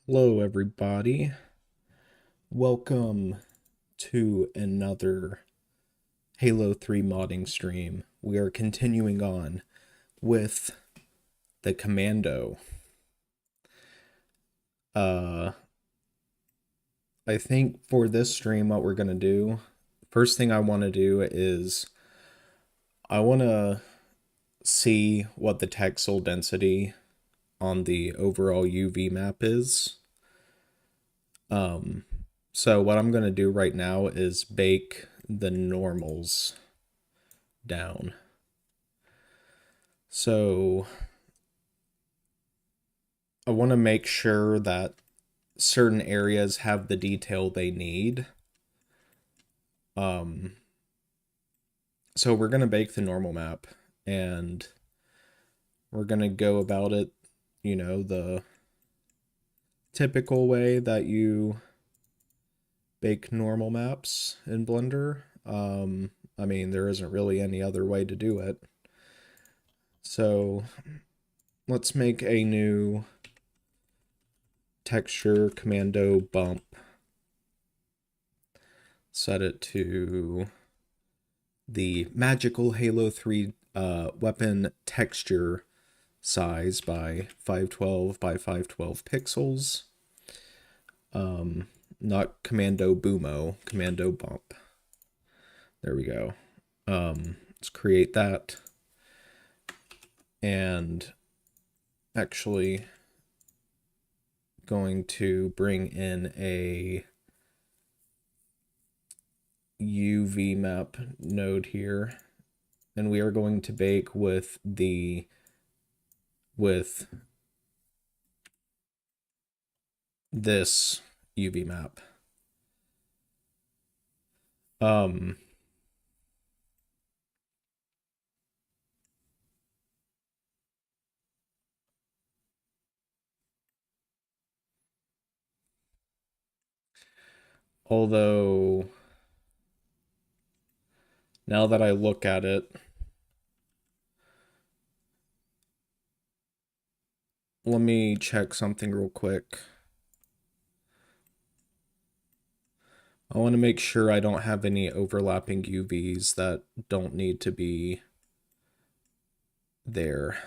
Hello, everybody. Welcome to another Halo 3 modding stream. We are continuing on with the Commando. Uh, I think for this stream, what we're gonna do, first thing I want to do is I want to see what the texel density on the overall UV map is. Um, so what I'm gonna do right now is bake the normals down. So I want to make sure that certain areas have the detail they need. Um, so we're going to bake the normal map and we're going to go about it, the typical way that you bake normal maps in Blender. I mean, there isn't really any other way to do it. So let's make a new texture commando bump. Set it to the magical Halo 3 weapon texture size by 512 by 512 pixels. Not Commando Boomo, Commando Bump. There we go. Let's create that. And actually going to bring in a UV map node here, and we are going to bake with this UV map. Although now that I look at it, let me check something real quick. I want to make sure I don't have any overlapping UVs that don't need to be there.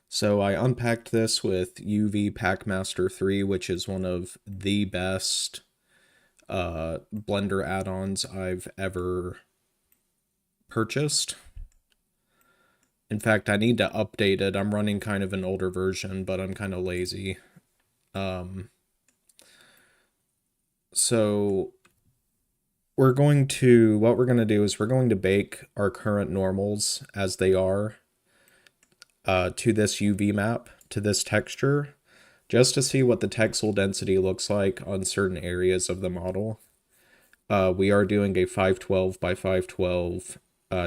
So I unpacked this with UV Packmaster 3, which is one of the best Blender add-ons I've ever purchased. In fact, I need to update it. I'm running kind of an older version, but I'm kind of lazy. So what we're going to do is we're going to bake our current normals as they are to this UV map, to this texture, just to see what the texel density looks like on certain areas of the model. We are doing a 512 by 512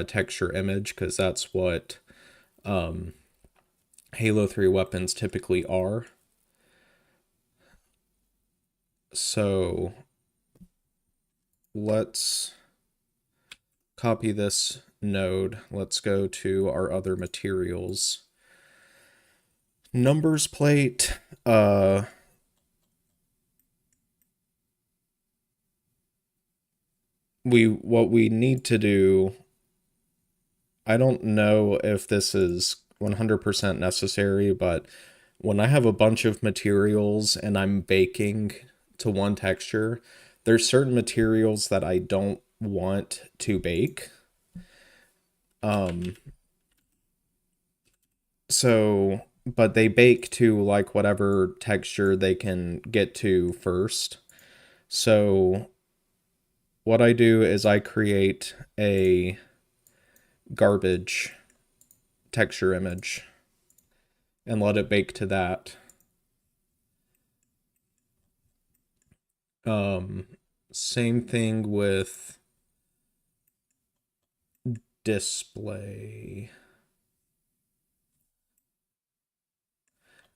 texture image because that's what Halo 3 weapons typically are. So let's copy this node. Let's go to our other materials. Numbers plate, what we need to do, I don't know if this is 100% necessary, but when I have a bunch of materials and I'm baking to one texture, there's certain materials that I don't want to bake. But they bake to like whatever texture they can get to first. So what I do is I create a garbage texture image and let it bake to that. Same thing with display.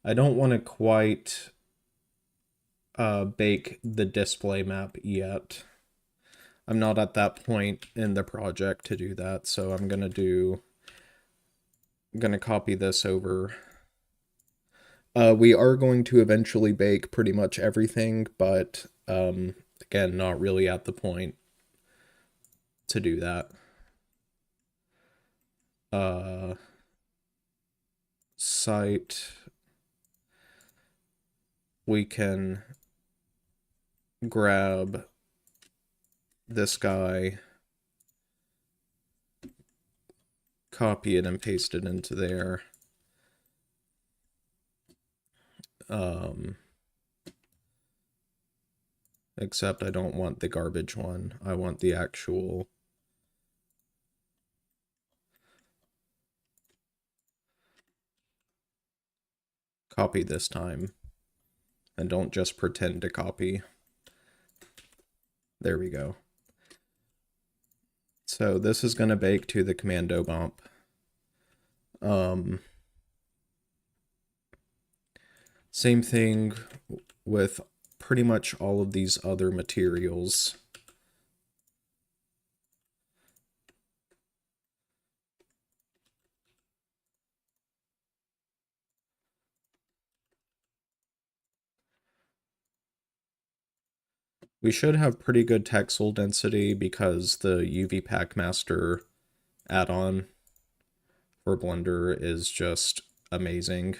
I don't want to quite bake the display map yet. I'm not at that point in the project to do that, so I'm gonna copy this over We are going to eventually bake pretty much everything, but again, not really at the point to do that. Uh, Site, we can grab this guy, copy it and paste it into there. Except I don't want the garbage one. I want the actual copy this time. And don't just pretend to copy. There we go. So this is going to bake to the commando bump. Same thing with pretty much all of these other materials. We should have pretty good texel density because the UV Pack Master add-on for Blender is just amazing.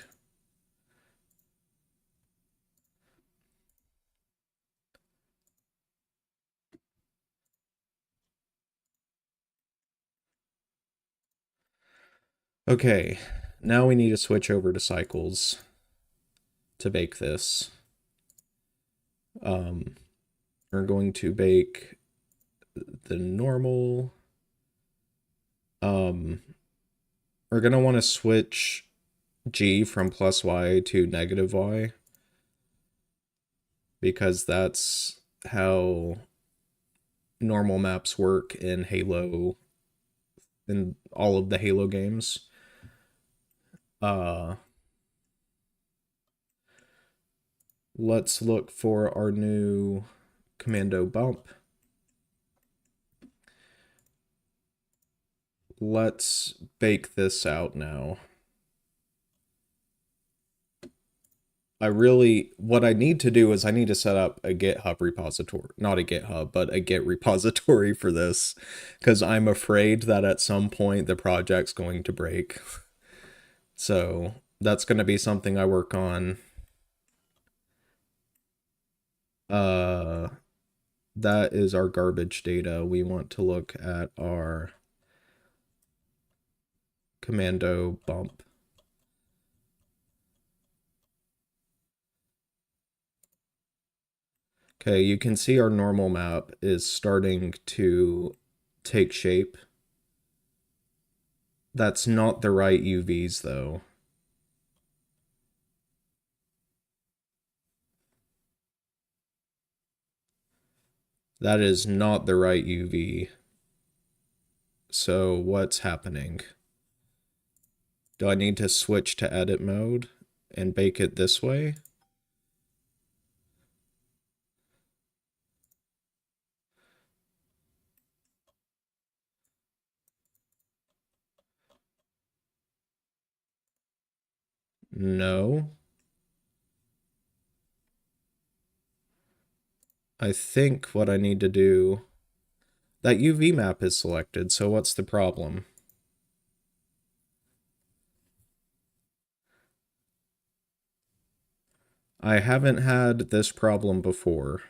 Okay, now we need to switch over to cycles to bake this. We're going to bake the normal. We're going to want to switch G from +Y to -Y because that's how normal maps work in Halo, in all of the Halo games. Let's look for our new commando bump. Let's bake this out now. What I need to do is I need to set up a GitHub repository, not a GitHub, but a Git repository for this, because I'm afraid that at some point the project's going to break. So that's going to be something I work on. That is our garbage data. We want to look at our commando bump. Okay, you can see our normal map is starting to take shape. That's not the right UVs though. That is not the right UV. So what's happening? Do I need to switch to edit mode and bake it this way? No. I think what I need to do... That UV map is selected, so what's the problem? I haven't had this problem before.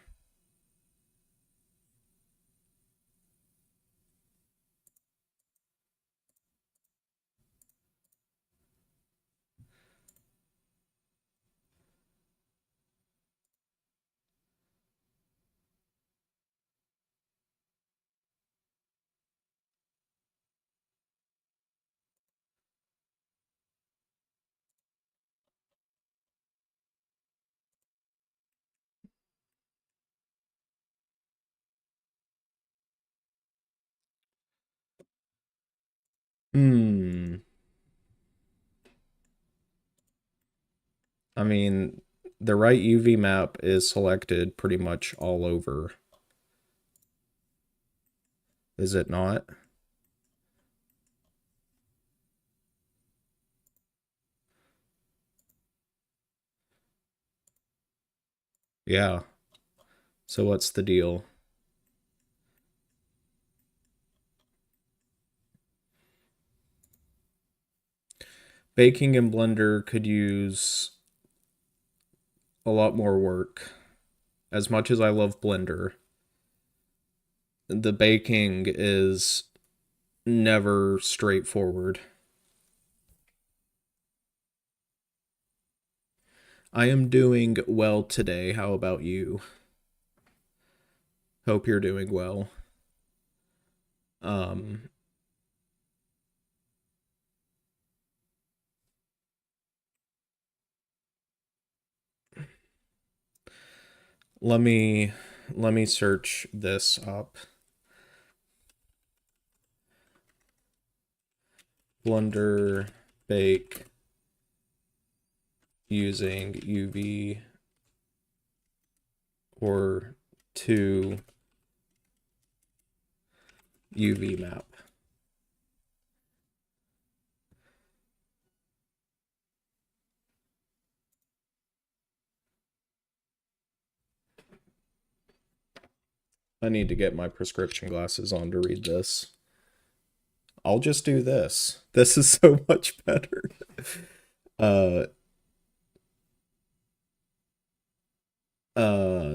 I mean, the right UV map is selected pretty much all over. Is it not? Yeah. So what's the deal? Baking in Blender could use a lot more work. As much as I love Blender, the baking is never straightforward. I am doing well today. How about you? Hope you're doing well. Um, let me let me search this up. Blender bake using UV or to UV map. I need to get my prescription glasses on to read this. I'll just do this. This is so much better. Uh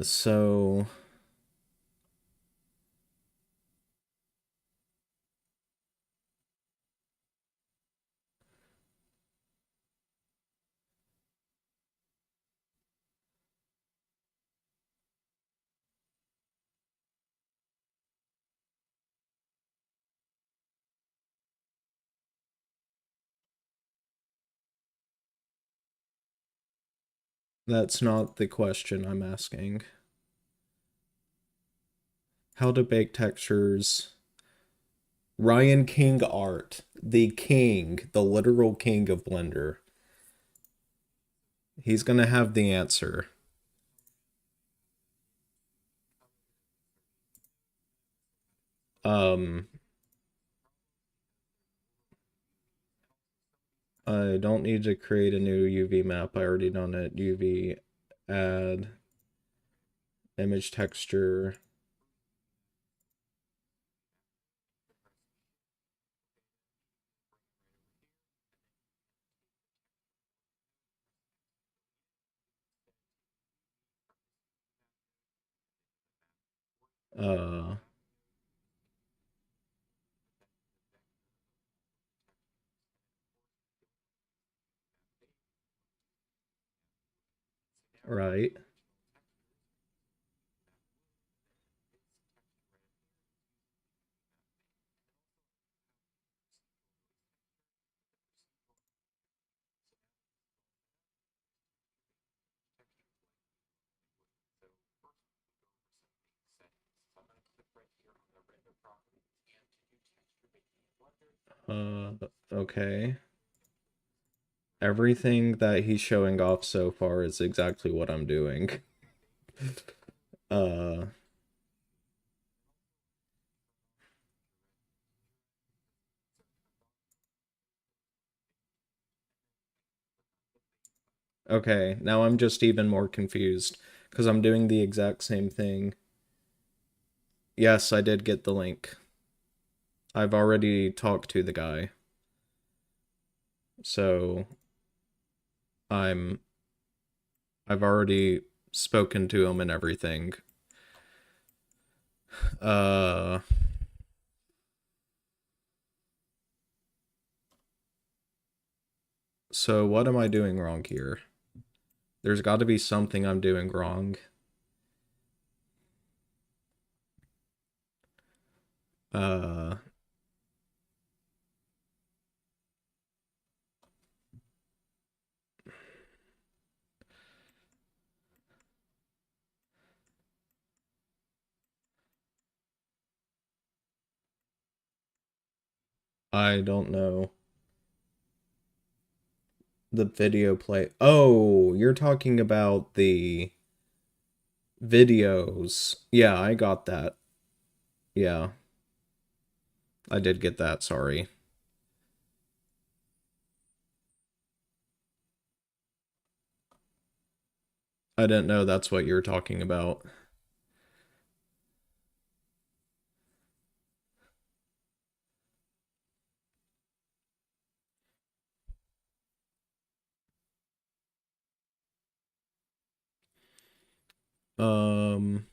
so that's not the question I'm asking. How to bake textures. Ryan King art. The king, the literal king of Blender. He's gonna have the answer. Um, I don't need to create a new UV map. I already done it. UV add image texture. Uh, right. Uh, okay. Everything that he's showing off so far is exactly what I'm doing. Uh, okay. Now I'm just even more confused because I'm doing the exact same thing. Yes, I did get the link. I've already talked to the guy. So I'm I've already spoken to him and everything. Uh so what am I doing wrong here? There's got to be something I'm doing wrong. Uh I don't know. The video play. Oh, you're talking about the videos. Yeah, I got that. Yeah, I did get that, sorry. I didn't know that's what you were talking about. Um,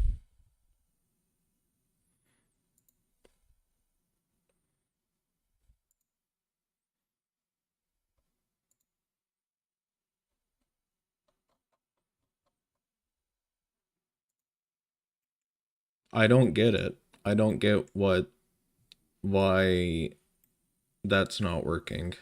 I don't get it. I don't get why that's not working.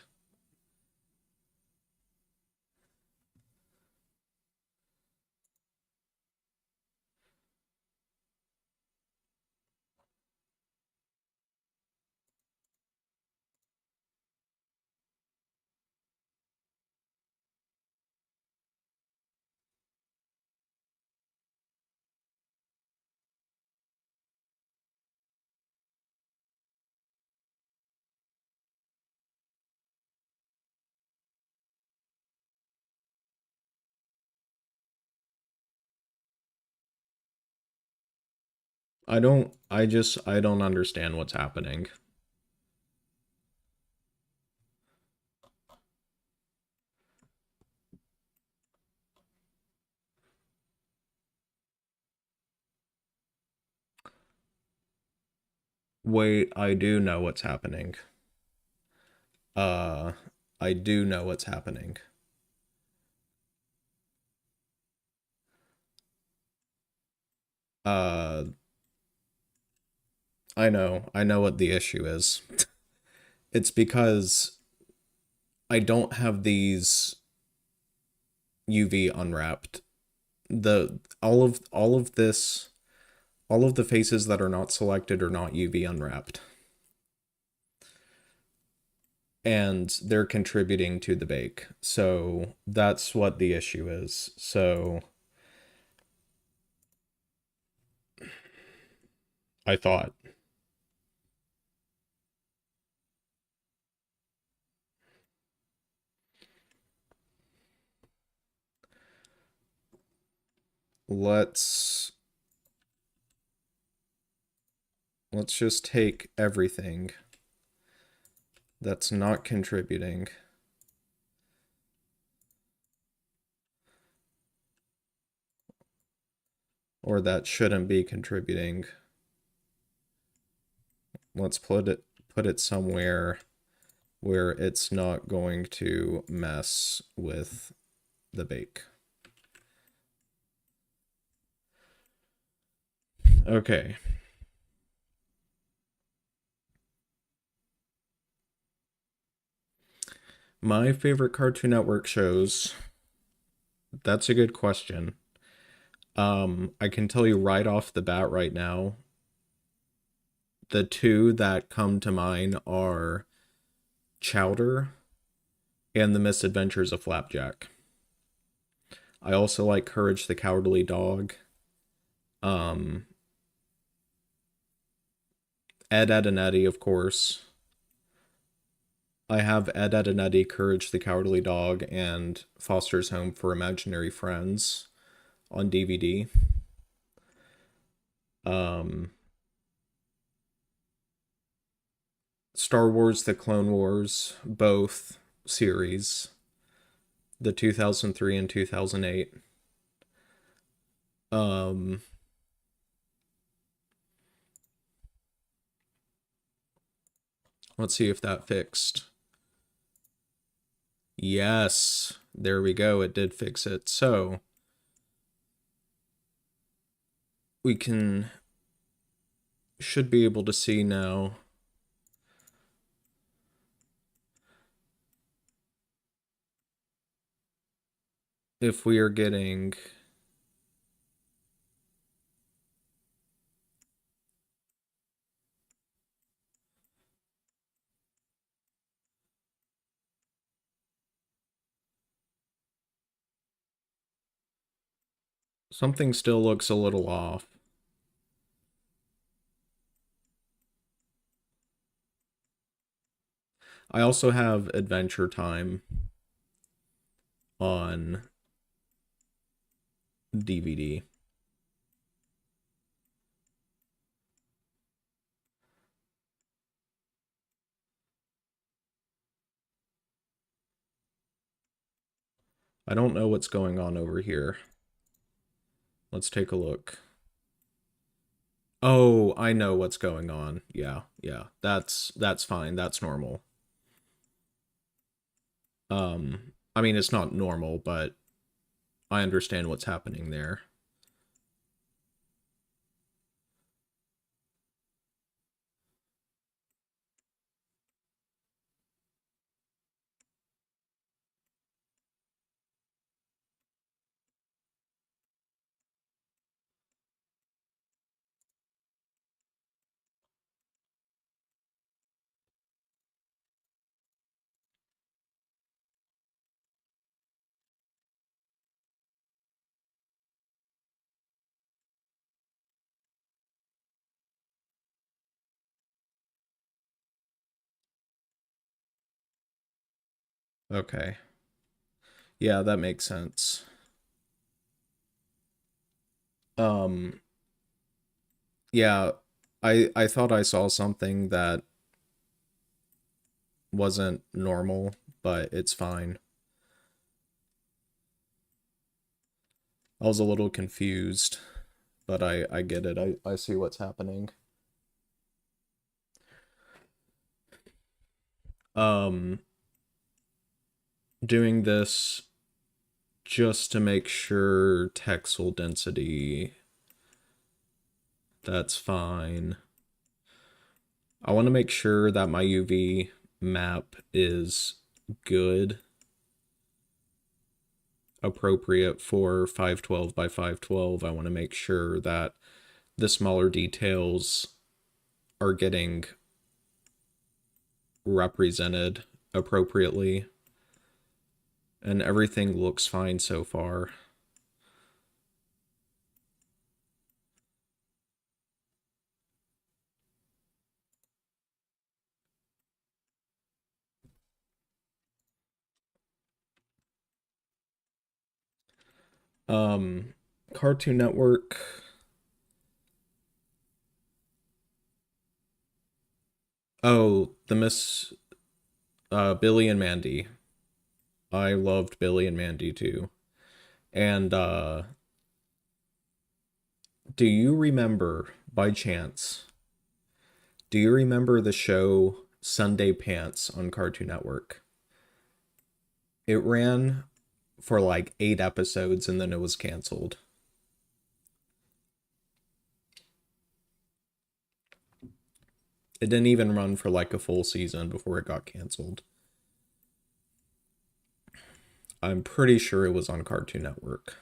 I don't understand what's happening. Wait, I do know what's happening. Uh, I do know what's happening. Uh, I know what the issue is. It's because I don't have these UV unwrapped. The all of the faces that are not selected are not UV unwrapped. And they're contributing to the bake. So that's what the issue is. So I thought, let's let's just take everything that's not contributing, or that shouldn't be contributing. Let's put it somewhere where it's not going to mess with the bake. Okay. My favorite Cartoon Network shows. That's a good question. I can tell you right off the bat right now, the two that come to mind are Chowder and The Misadventures of Flapjack. I also like Courage the Cowardly Dog. Um, Ed, Ed, and Eddie, of course. I have Ed, Ed, and Eddie, Courage the Cowardly Dog, and Foster's Home for Imaginary Friends on DVD. Um, Star Wars The Clone Wars, both series, the 2003 and 2008. Um, let's see if that fixed. Yes, there we go. It did fix it. So we can should be able to see now if we are getting something still looks a little off. I also have Adventure Time on DVD. I don't know what's going on over here. Let's take a look. Oh, I know what's going on. Yeah, yeah. That's fine. That's normal. I mean it's not normal, but I understand what's happening there. Okay. Yeah, that makes sense. Um yeah, I thought I saw something that wasn't normal, but it's fine. I was a little confused, but I get it. I see what's happening. Um Doing this just to make sure texel density, that's fine. I want to make sure that my UV map is good, appropriate for 512 by 512. I want to make sure that the smaller details are getting represented appropriately, and everything looks fine so far. Um, Cartoon Network. Oh, the Miss Billy and Mandy. I loved Billy and Mandy too. And do you remember by chance? Do you remember the show Sunday Pants on Cartoon Network? It ran for like 8 episodes and then it was canceled. It didn't even run for like a full season before it got canceled. I'm pretty sure it was on Cartoon Network.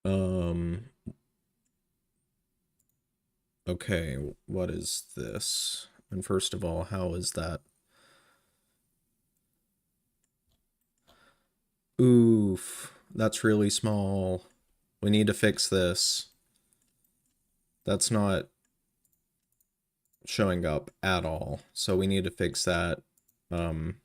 Um, okay, what is this? And first of all, how is that? Oof, that's really small. We need to fix this. That's not showing up at all. So we need to fix that. Um,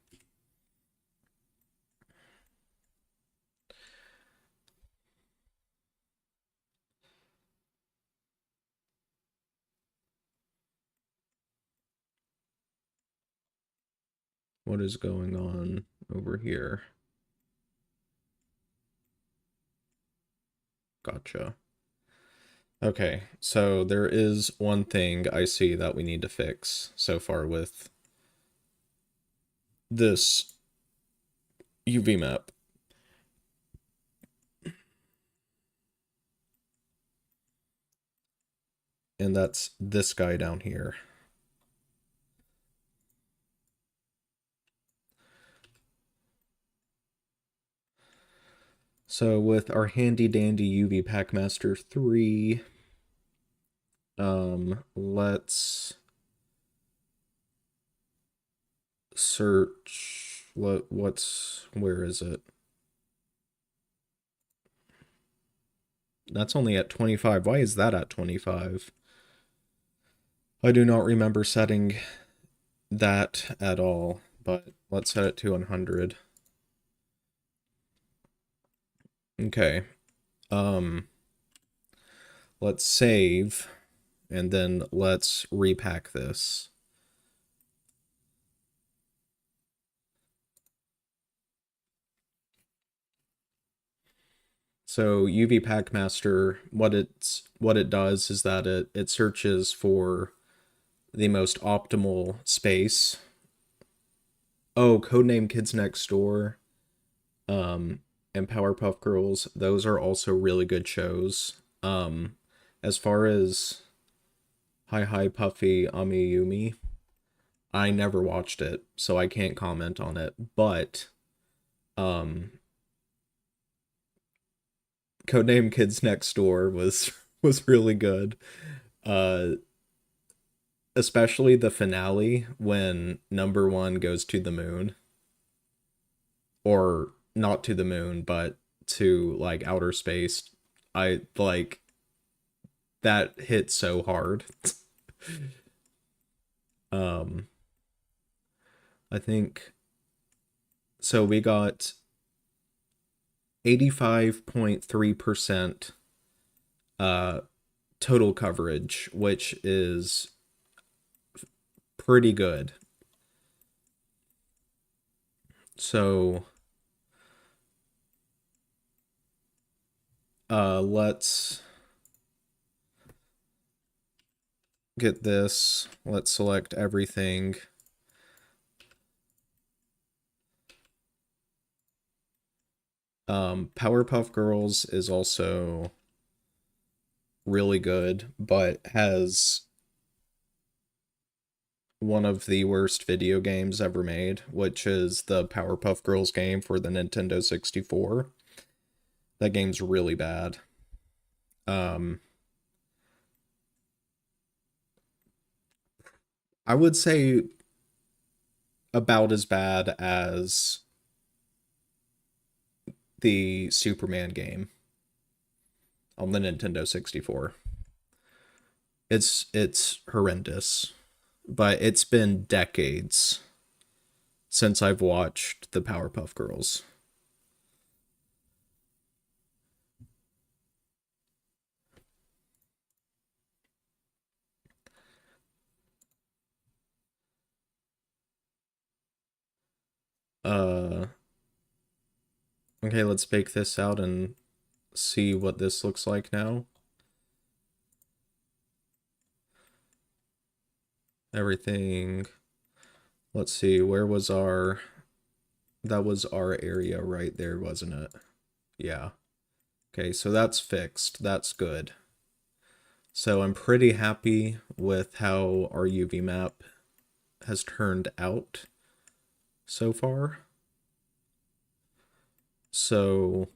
what is going on over here? Gotcha. Okay, so there is one thing I see that we need to fix so far with this UV map. And that's this guy down here. So with our handy dandy UV Packmaster 3, let's search where is it? That's only at 25. Why is that at 25? I do not remember setting that at all, but let's set it to 100. Okay. Um, let's save, and then let's repack this. So UV Packmaster, what it does is that it searches for the most optimal space. Oh, Codename Kids Next Door, um, and Powerpuff Girls, those are also really good shows. As far as Hi Hi Puffy Amiyumi, I never watched it, so I can't comment on it. But um, Codename Kids Next Door was was really good. Uh, Especially the finale when number one goes to the moon, or not to the moon, but to like outer space. I like that hit so hard. um, I think so. We got 85.3% uh total coverage, which is pretty good. So let's get this. Let's select everything. Powerpuff Girls is also really good, but has one of the worst video games ever made, which is the Powerpuff Girls game for the Nintendo 64. That game's really bad. Um, I would say about as bad as the Superman game on the Nintendo 64. It's horrendous, but it's been decades since I've watched the Powerpuff Girls. Uh okay, let's bake this out and see what this looks like now. Everything. Let's see, where was our that was our area right there, wasn't it? Yeah. Okay, so that's fixed. That's good. So I'm pretty happy with how our UV map has turned out so far. So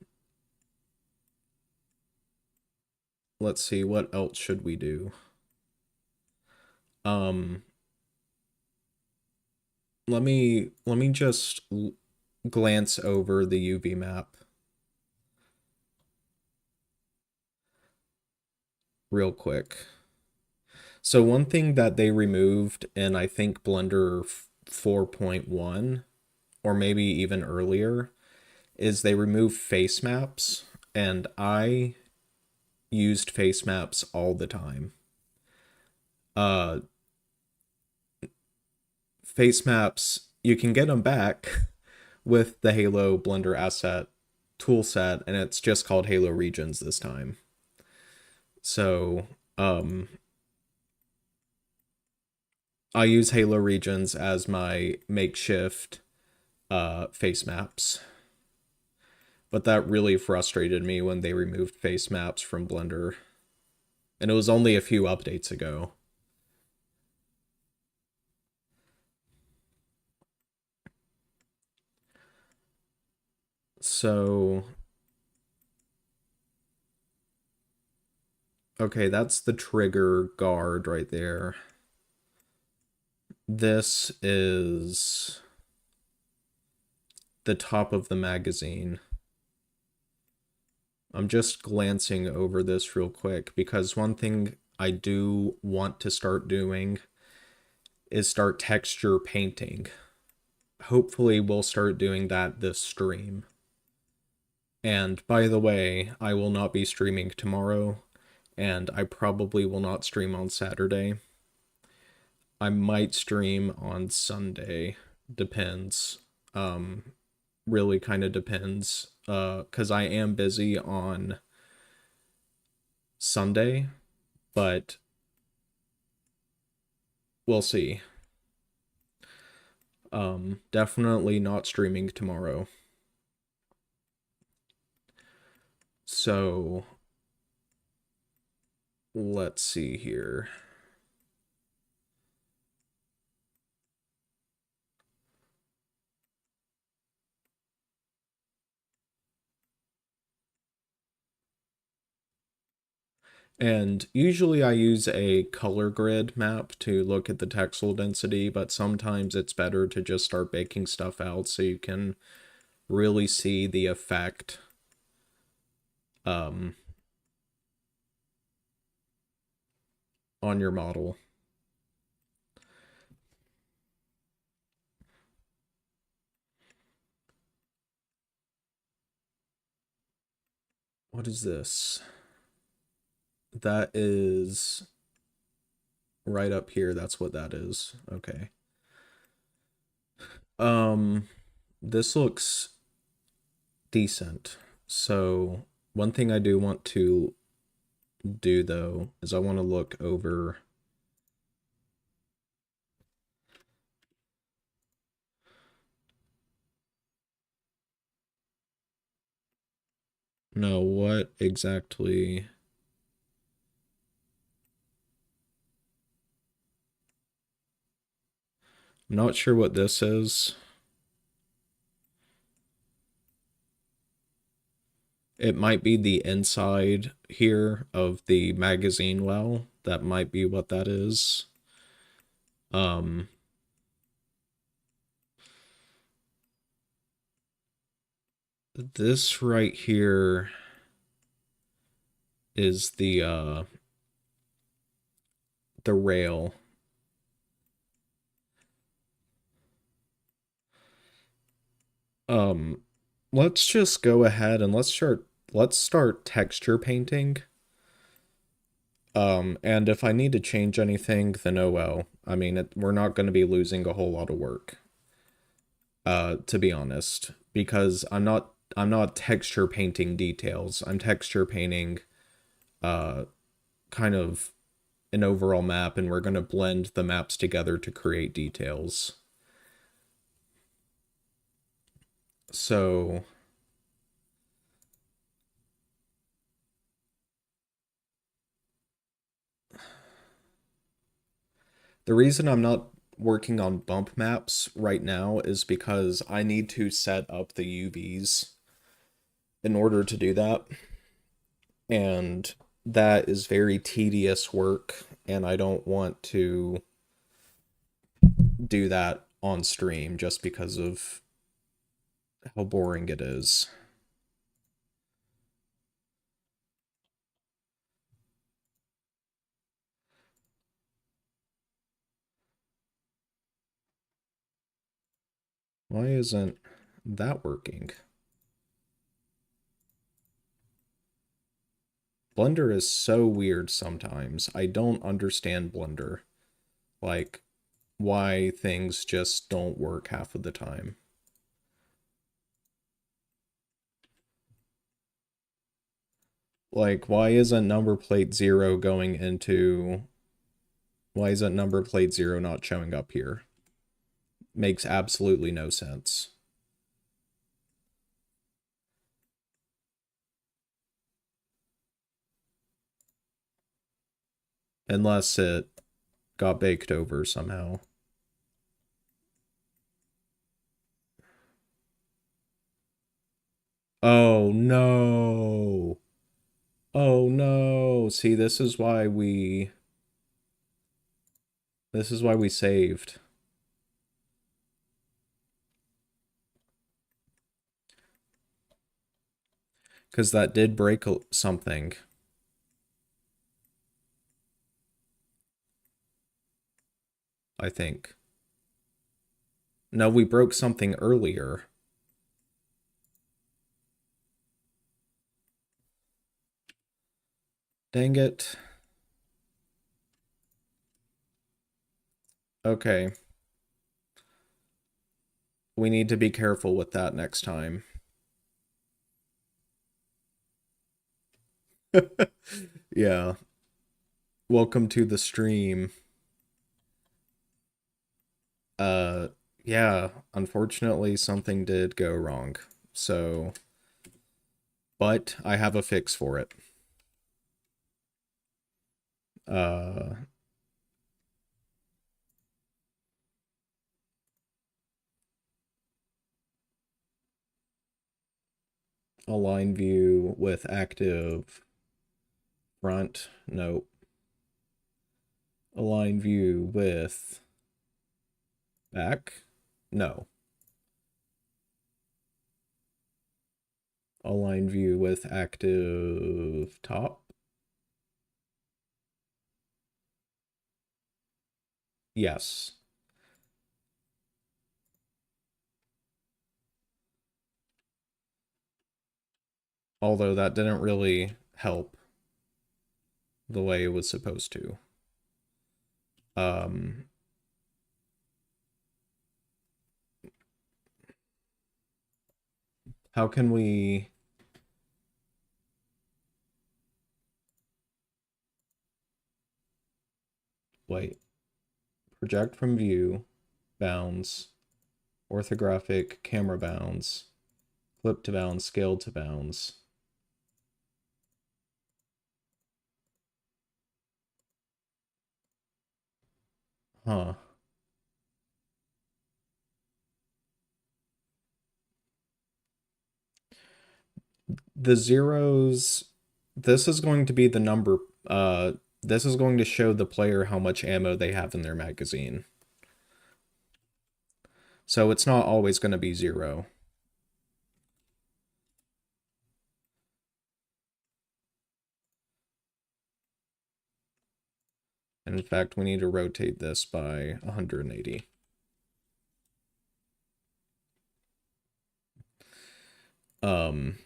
let's see, what else should we do? Um, let me just glance over the UV map real quick. So one thing that they removed in I think Blender 4.1, or maybe even earlier, is they removed face maps, and I used face maps all the time. Uh Face maps, you can get them back with the Halo Blender asset toolset, and it's just called Halo Regions this time. So, I use Halo Regions as my makeshift face maps. But that really frustrated me when they removed face maps from Blender. And it was only a few updates ago. So, okay, that's the trigger guard right there. This is the top of the magazine. I'm just glancing over this real quick because one thing I do want to start doing is start texture painting. Hopefully, we'll start doing that this stream. And by the way, I will not be streaming tomorrow, and I probably will not stream on Saturday. I might stream on Sunday. Depends. Um, really kind of depends. 'Cause I am busy on Sunday, but we'll see. Definitely not streaming tomorrow. So let's see here. And usually I use a color grid map to look at the texel density, but sometimes it's better to just start baking stuff out so you can really see the effect um, on your model. What is this? That is right up here. That's what that is. Okay. Um, this looks decent. So one thing I do want to do though is I want to look over. No, what exactly? I'm not sure what this is. It might be the inside here of the magazine well. That might be what that is. Um, this right here is the rail. Um, let's just go ahead and let's start texture painting. And if I need to change anything, then oh well. I mean, we're not going to be losing a whole lot of work, to be honest, because I'm not texture painting details. I'm texture painting uh kind of an overall map, and we're going to blend the maps together to create details. So the reason I'm not working on bump maps right now is because I need to set up the UVs in order to do that. And that is very tedious work, and I don't want to do that on stream just because of how boring it is. Why isn't that working? Blender is so weird sometimes. I don't understand Blender. Like, why things just don't work half of the time. Like, why isn't number plate 0 not showing up here? Makes absolutely no sense. Unless it got baked over somehow. Oh no. Oh no. See, this is why we saved. Because that did break something. I think. No, we broke something earlier. Dang it. Okay. We need to be careful with that next time. Yeah. Welcome to the stream. Uh, yeah, unfortunately something did go wrong. So, but I have a fix for it. Uh, Align view with active front. Nope. Align view with back. No. Align view with active top. Yes. Although that didn't really help the way it was supposed to. Um, how can we wait? Project from view, bounds, orthographic camera bounds, flip to bounds, scale to bounds. Huh. The zeros, this is going to be the number, this is going to show the player how much ammo they have in their magazine. So it's not always going to be 0. And in fact, we need to rotate this by 180. Um,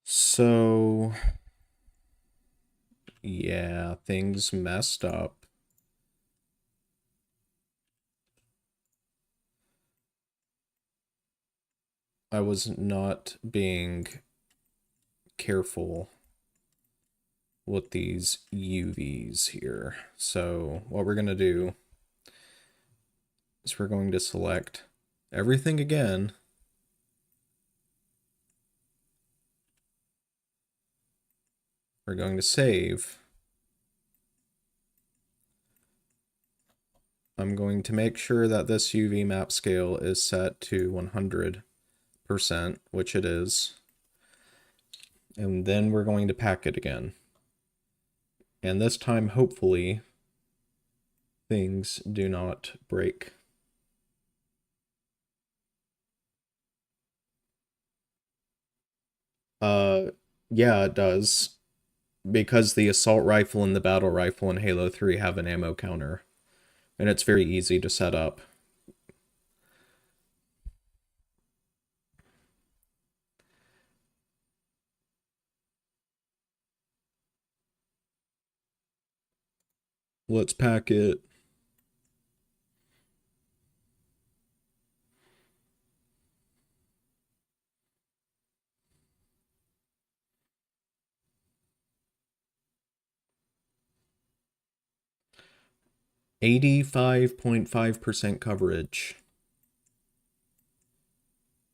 so yeah, things messed up. I was not being careful with these UVs here. So what we're going to do is we're going to select everything again. We're going to save. I'm going to make sure that this UV map scale is set to 100%, which it is. And then we're going to pack it again. And this time, hopefully, things do not break. Yeah, it does. Because the assault rifle and the battle rifle in Halo 3 have an ammo counter. And it's very easy to set up. Let's pack it. .5% coverage,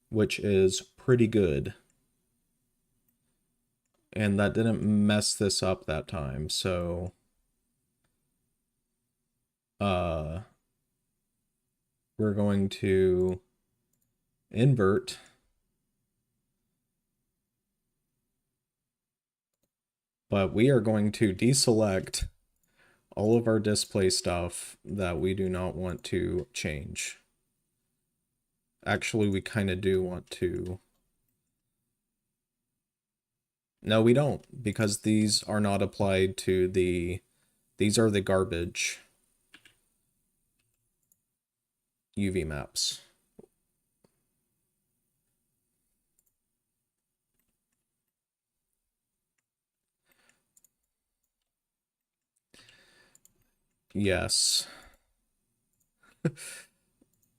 which is pretty good. And that didn't mess this up that time, so we're going to invert But we are going to deselect all of our display stuff that we do not want to change. Actually, we kind of do want to. No, we don't, because these are not applied to these are the garbage UV maps. Yes.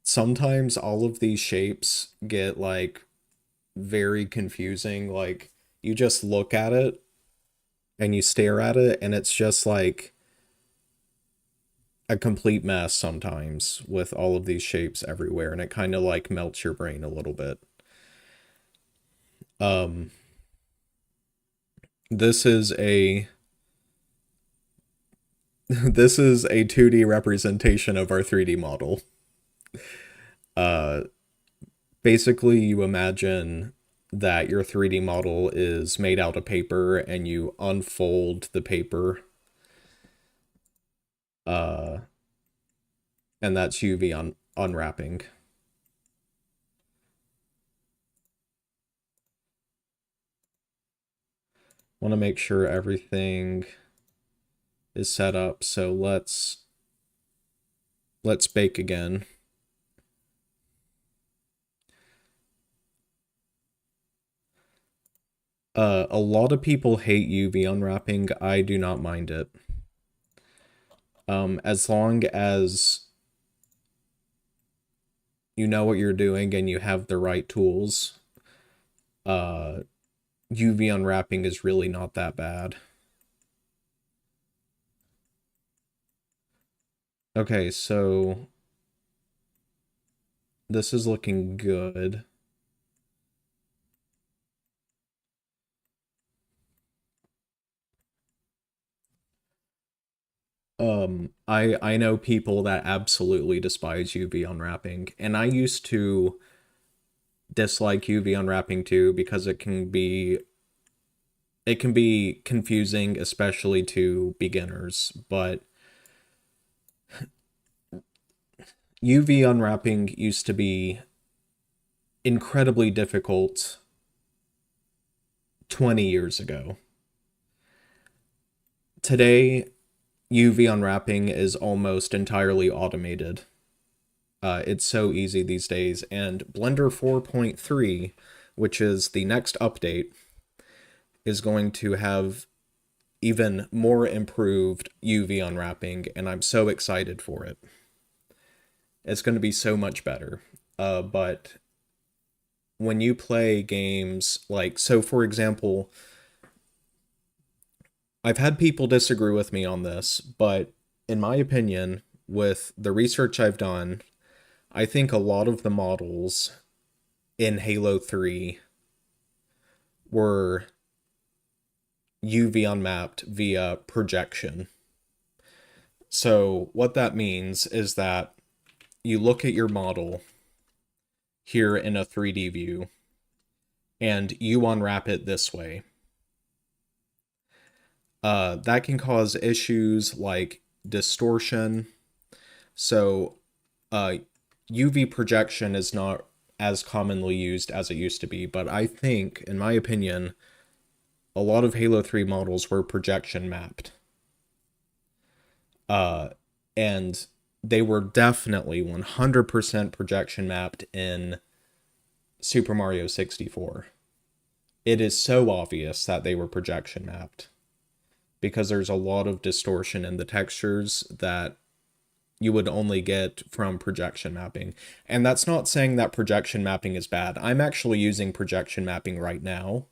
Sometimes all of these shapes get like very confusing. Like you just look at it and you stare at it and it's just like a complete mess sometimes with all of these shapes everywhere, and it kind of like melts your brain a little bit. Um this is a this is a 2D representation of our 3D model. Uh Basically you imagine that your 3D model is made out of paper and you unfold the paper, uh and that's UV unwrapping. Want to make sure everything is set up, so let's bake again. A lot of people hate UV unwrapping. I do not mind it. As long as you know what you're doing and you have the right tools, uh, UV unwrapping is really not that bad. Okay, so this is looking good. I know people that absolutely despise UV unwrapping, and I used to dislike UV unwrapping too because it can be confusing, especially to beginners, but UV unwrapping used to be incredibly difficult 20 years ago. Today, UV unwrapping is almost entirely automated. It's so easy these days, and Blender 4.3, which is the next update, is going to have even more improved UV unwrapping, and I'm so excited for it. It's going to be so much better. But when you play games like, so for example, I've had people disagree with me on this, but in my opinion, with the research I've done, I think a lot of the models in Halo 3 were UV unmapped via projection. So, what that means is that you look at your model here in a 3D view and you unwrap it this way. That can cause issues like distortion. So, uh, UV projection is not as commonly used as it used to be, but I think, in my opinion, a lot of Halo 3 models were projection mapped. Uh, and they were definitely 100% projection mapped in Super Mario 64. It is so obvious that they were projection mapped because there's a lot of distortion in the textures that you would only get from projection mapping. And that's not saying that projection mapping is bad. I'm actually using projection mapping right now.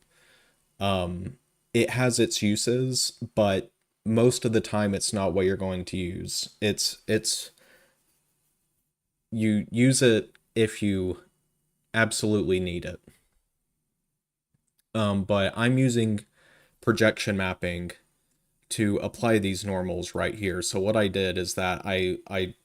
It has its uses, but most of the time it's not what you're going to use. It's you use it if you absolutely need it. But I'm using projection mapping to apply these normals right here. So what I did is that I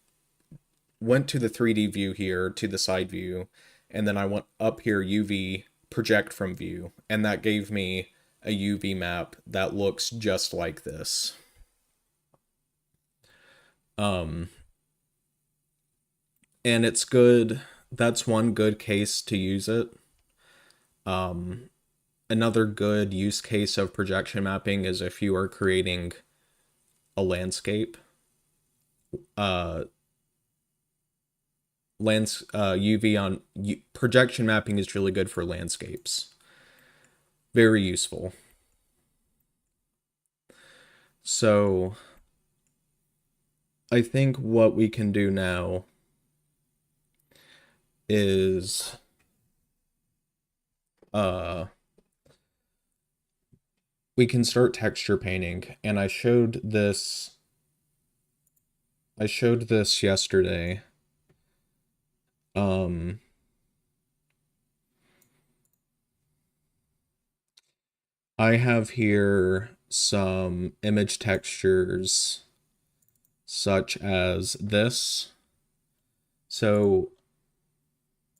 went to the 3D view here, to the side view, and then I went up here UV project from view, and that gave me a UV map that looks just like this. And it's good. That's one good case to use it. Another good use case of projection mapping is if you are creating a landscape. Uh, UV on projection mapping is really good for landscapes. Very useful. So I think what we can do now is we can start texture painting, and I showed this yesterday. I have here some image textures such as this. So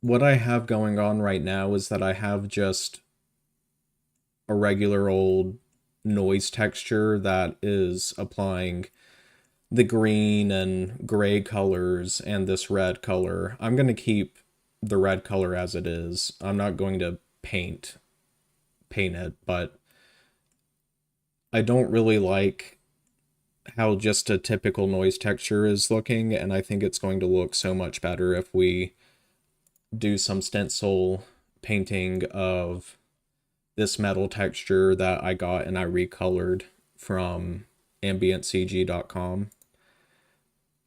what I have going on right now is that I have just a regular old noise texture that is applying the green and gray colors and this red color. I'm going to keep the red color as it is. I'm not going to paint it, but I don't really like how just a typical noise texture is looking, and I think it's going to look so much better if we do some stencil painting of this metal texture that I got and I recolored from ambientcg.com.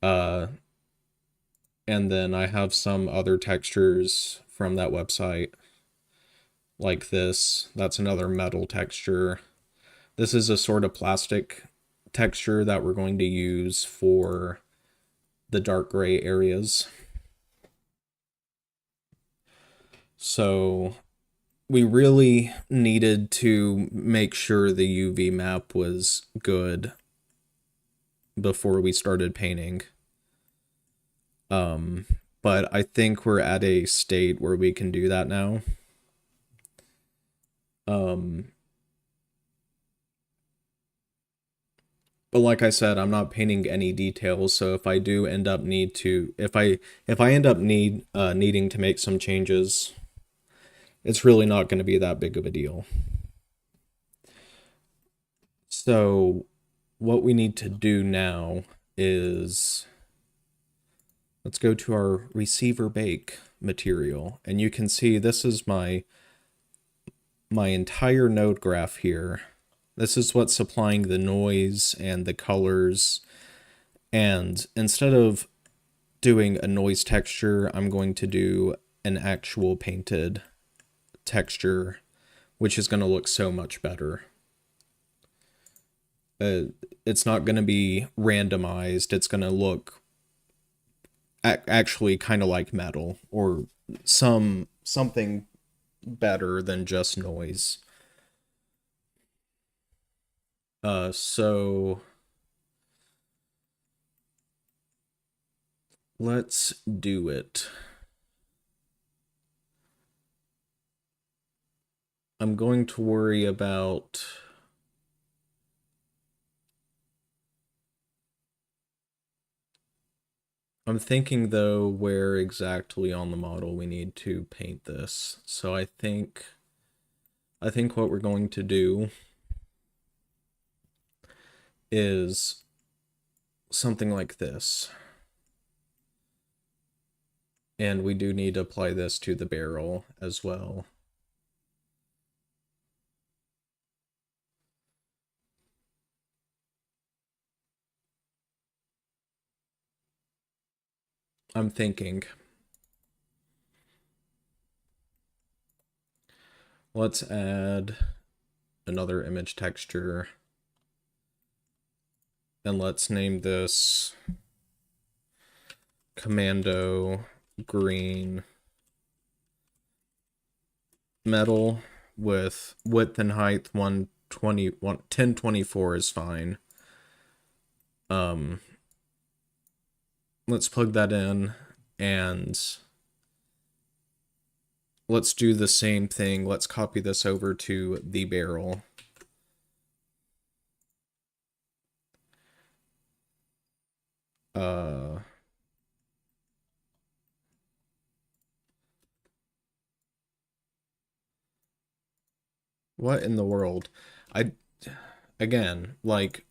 And then I have some other textures from that website, like this. That's another metal texture. This is a sort of plastic texture that we're going to use for the dark gray areas. So we really needed to make sure the UV map was good before we started painting. But I think we're at a state where we can do that now. But like I said, I'm not painting any details, so if I do end up needing to make some changes, it's really not going to be that big of a deal. So what we need to do now is let's go to our receiver bake material, and you can see this is my entire node graph here. This is what's supplying the noise and the colors. And instead of doing a noise texture, I'm going to do an actual painted texture, which is going to look so much better. It's not going to be randomized. It's going to look actually kind of like metal, or something better than just noise. So let's do it. I'm going to worry about I'm thinking though where exactly on the model we need to paint this. So I think what we're going to do is something like this. And we do need to apply this to the barrel as well. I'm thinking. Let's add another image texture. And let's name this Commando Green Metal with width and height 1024 is fine. Let's plug that in, and let's do the same thing. Let's copy this over to the barrel. Uh, what in the world? I again, like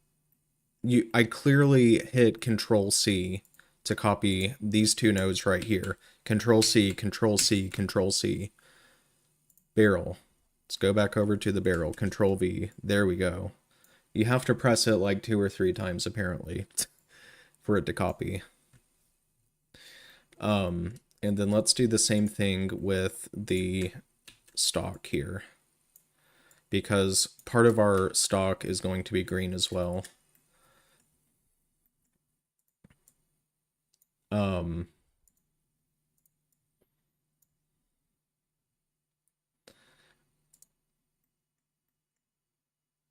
I clearly hit Control C to copy these two nodes right here. Control C, Control C, Control C. Barrel. Let's go back over to the barrel. Control V. There we go. You have to press it like 2 or 3 times apparently for it to copy. And then let's do the same thing with the stock here, because part of our stock is going to be green as well. Um,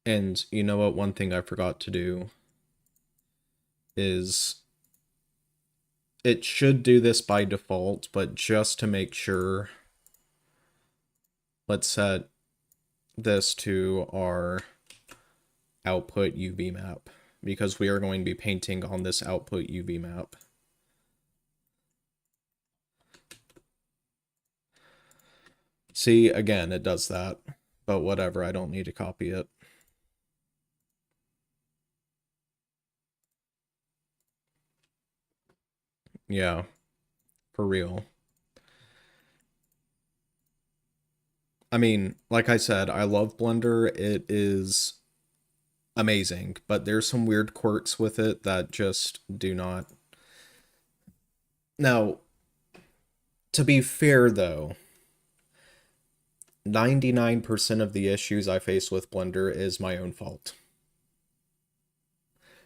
and you know what? One thing I forgot to do is it should do this by default, but just to make sure, let's set this to our output UV map, because we are going to be painting on this output UV map. See, again, it does that, but whatever, I don't need to copy it. Yeah, for real. I mean, like I said, I love Blender. It is amazing, but there's some weird quirks with it that just do not. Now, to be fair though, 99% of the issues I face with Blender is my own fault.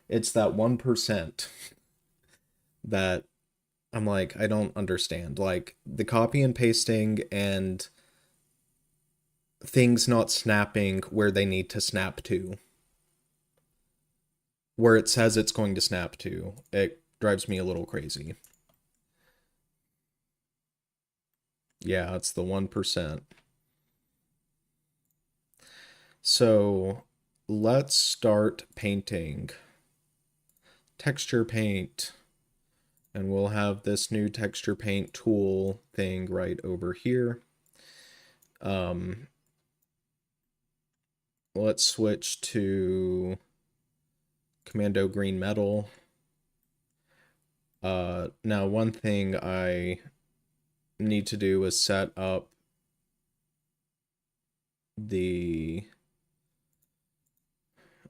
It's that 1% that I'm like, I don't understand. Like the copy and pasting and things not snapping where they need to snap to, where it says it's going to snap to. It drives me a little crazy. Yeah, it's the 1%. So let's start painting. Texture paint. And we'll have this new texture paint tool thing right over here. Let's switch to Commando Green Metal. Now one thing I need to do is set up the,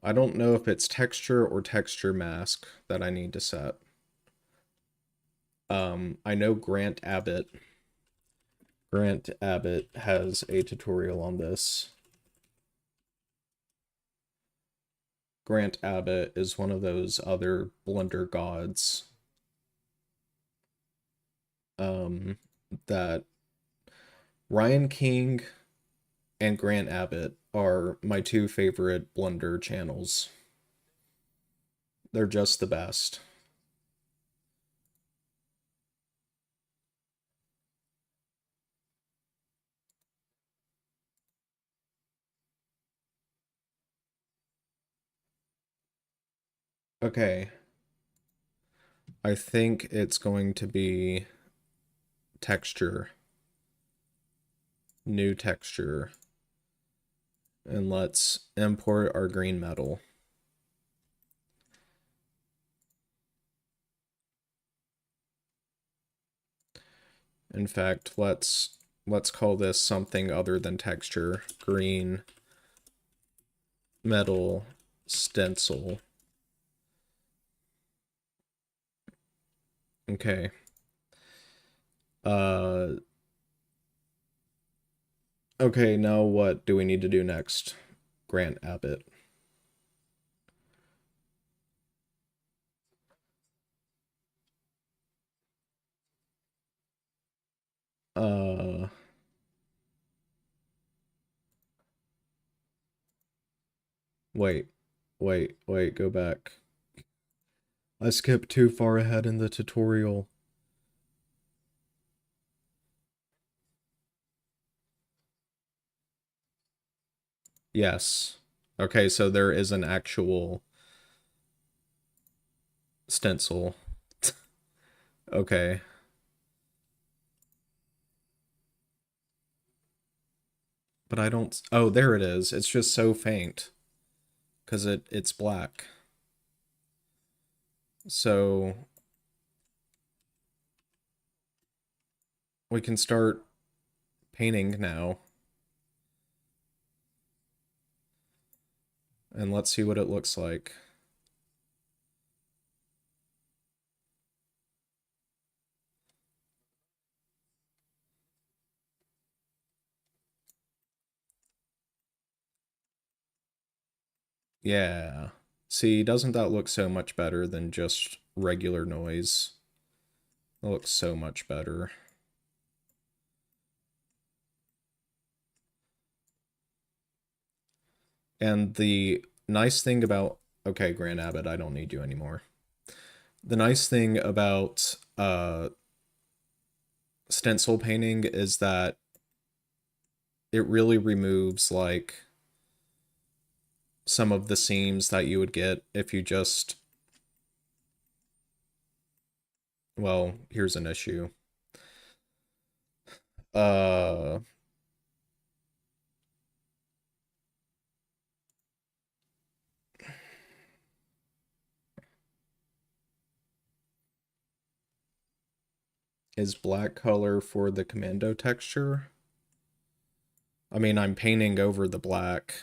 I don't know if it's texture or texture mask that I need to set. I know Grant Abbott has a tutorial on this. Grant Abbott is one of those other Blender gods that Ryan King and Grant Abbott are my two favorite Blender channels. They're just the best. Okay. I think it's going to be texture. New texture. And let's import our green metal. In fact, let's call this something other than texture. Green metal stencil. Okay. Okay, now what do we need to do next? Grant Abbott. Uh, wait, go back. I skipped too far ahead in the tutorial. Yes. Okay, so there is an actual stencil Okay. But I don't... Oh, there it is. It's just so faint. Because it's black. So we can start painting now. And let's see what it looks like. Yeah. See, doesn't that look so much better than just regular noise? It looks so much better. And the nice thing about... Okay, Grand Abbot, I don't need you anymore. The nice thing about stencil painting is that it really removes like some of the seams that you would get if you just... Well, here's an issue. Uh is black color for the commando texture? I mean, I'm painting over the black.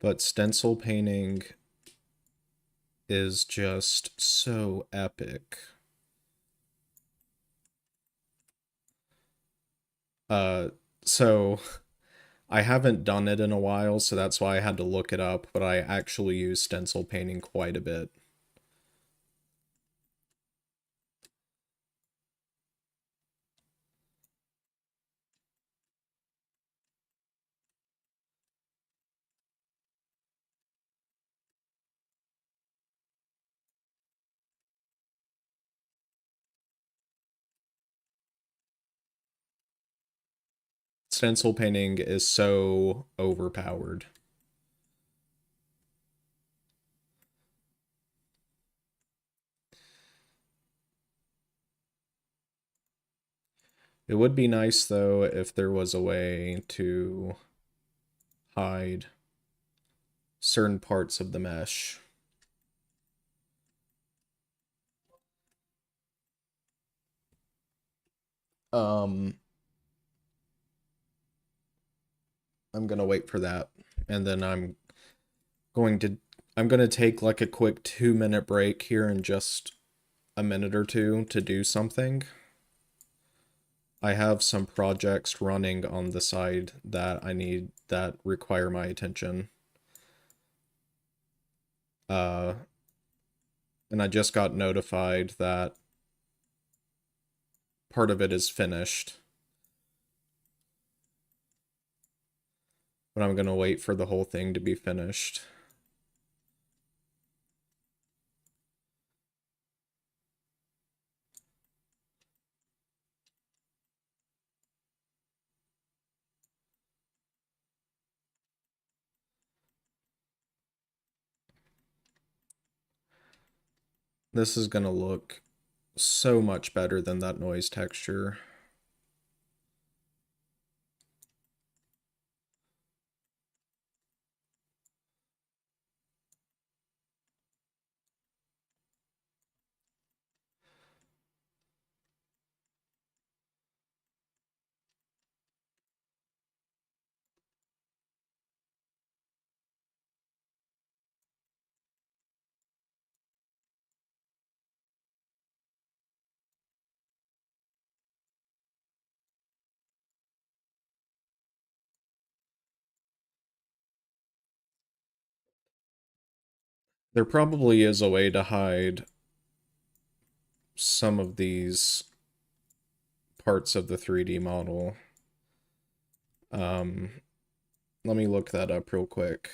But stencil painting is just so epic. Uh, so I haven't done it in a while, so that's why I had to look it up, but I actually use stencil painting quite a bit. Stencil painting is so overpowered. It would be nice, though, if there was a way to hide certain parts of the mesh. Um, I'm gonna wait for that, and then going to I'm gonna take like a quick 2 minute break here in just a minute or two to do something. I have some projects running on the side that require my attention. Uh, and I just got notified that part of it is finished. But I'm gonna wait for the whole thing to be finished. This is gonna look so much better than that noise texture. There probably is a way to hide some of these parts of the 3D model. Um, Let me look that up real quick.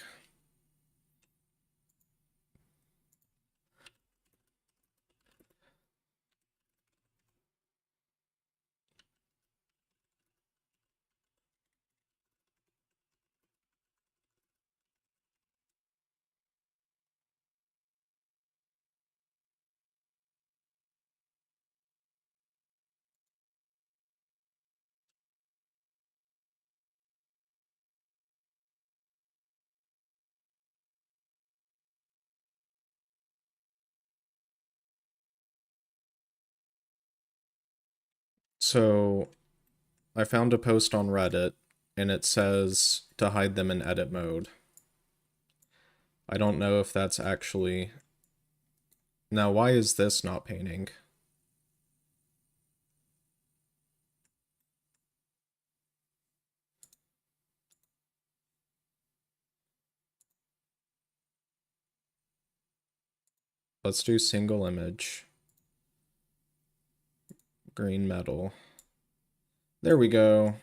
So I found a post on Reddit and it says to hide them in edit mode. I don't know if that's actually... Now, why is this not painting? Let's do single image. Green metal. There we go.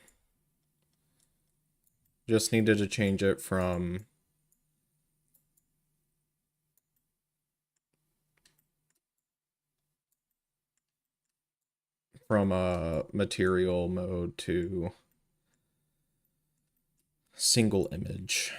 Just needed to change it from material mode to single image.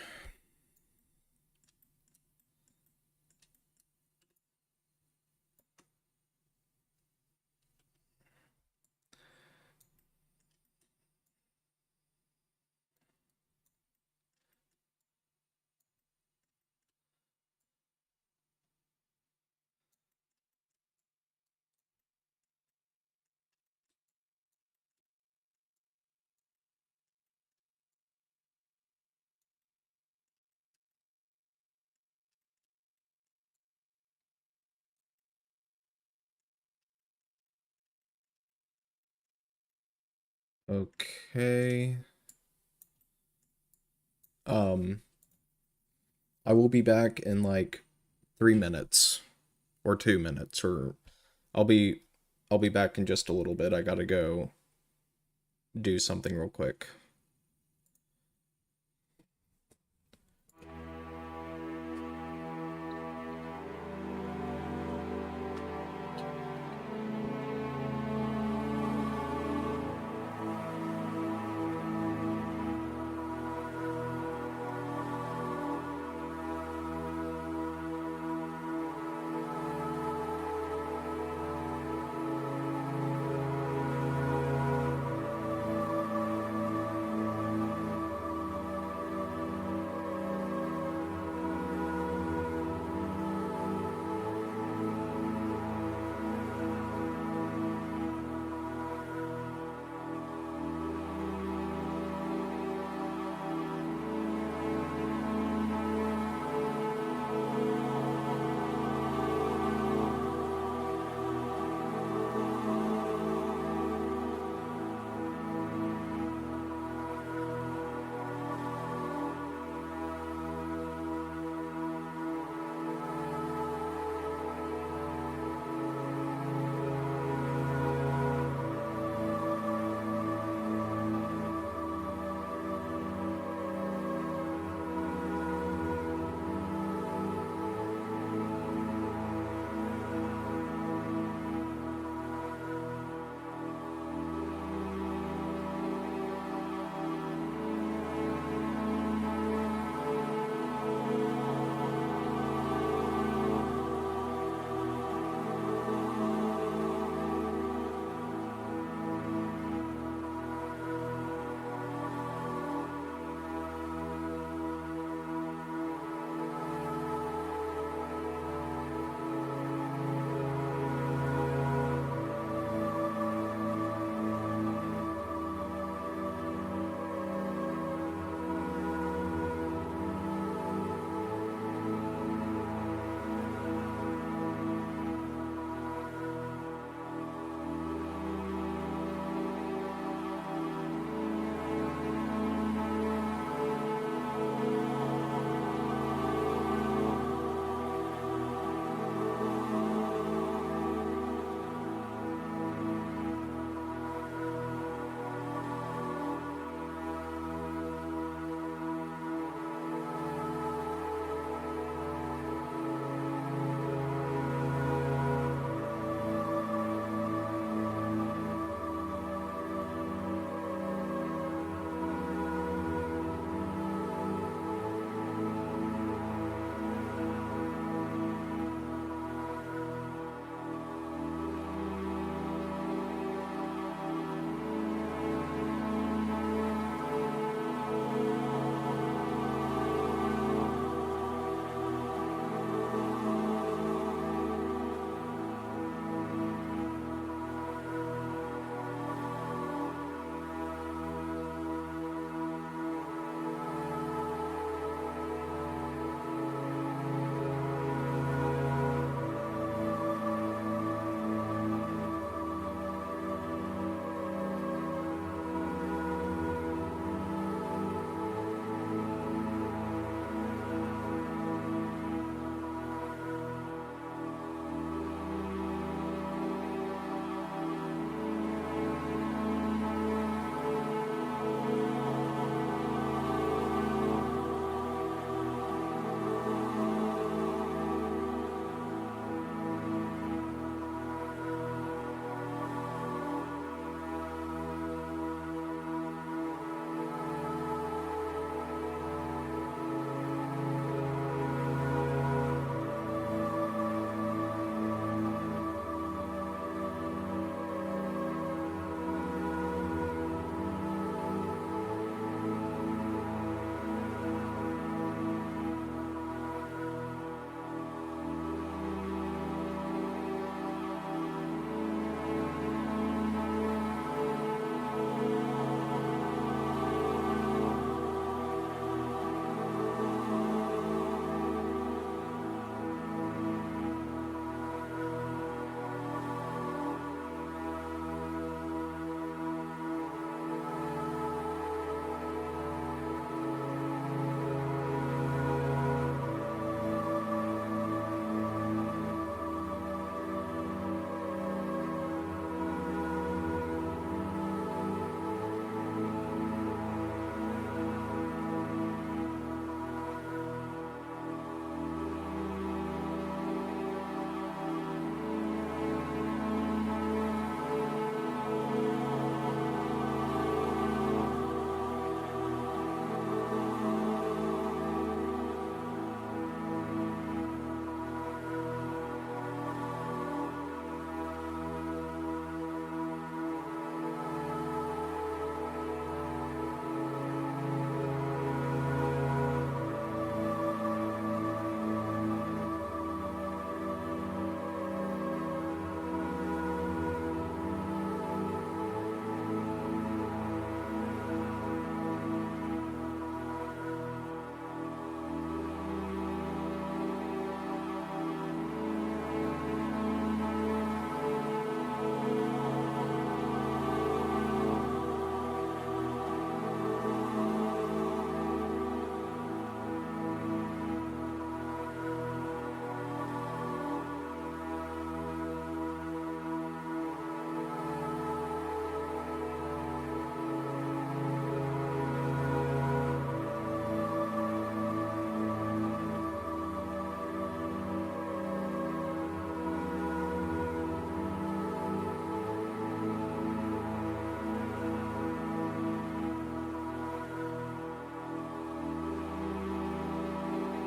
Okay. I will be back in like 3 minutes or 2 minutes, or I'll be I'll be back in just a little bit. I gotta go do something real quick.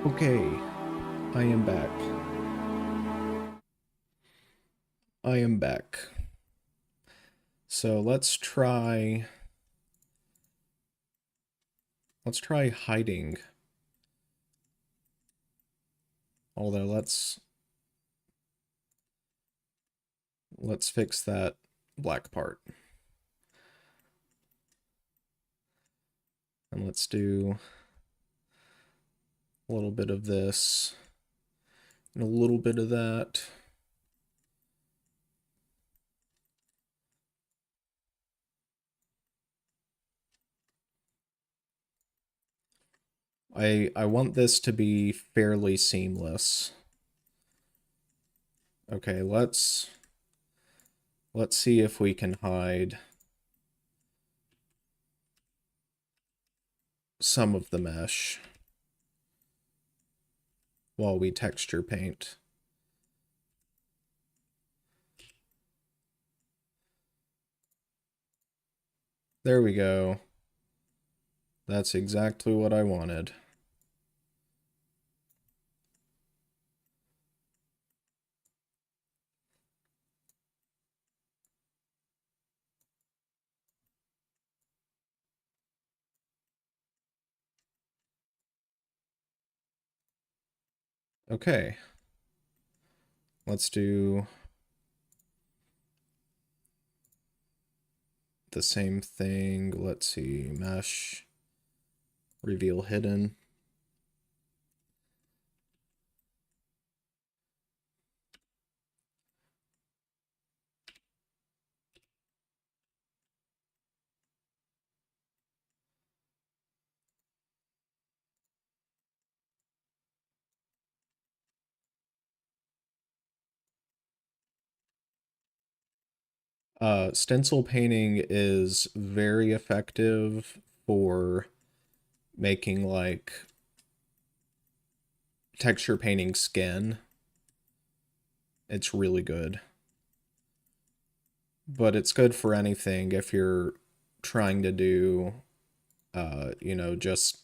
Okay, I am back. I am back. So let's try hiding. Although let's fix that black part. And let's do a little bit of this and a little bit of that. I want this to be fairly seamless. Okay, let's see if we can hide some of the mesh while we texture paint. There we go. That's exactly what I wanted. Okay. Let's do the same thing. Let's see, mesh, reveal hidden. Stencil painting is very effective for making like texture painting skin. It's really good. But it's good for anything if you're trying to do, just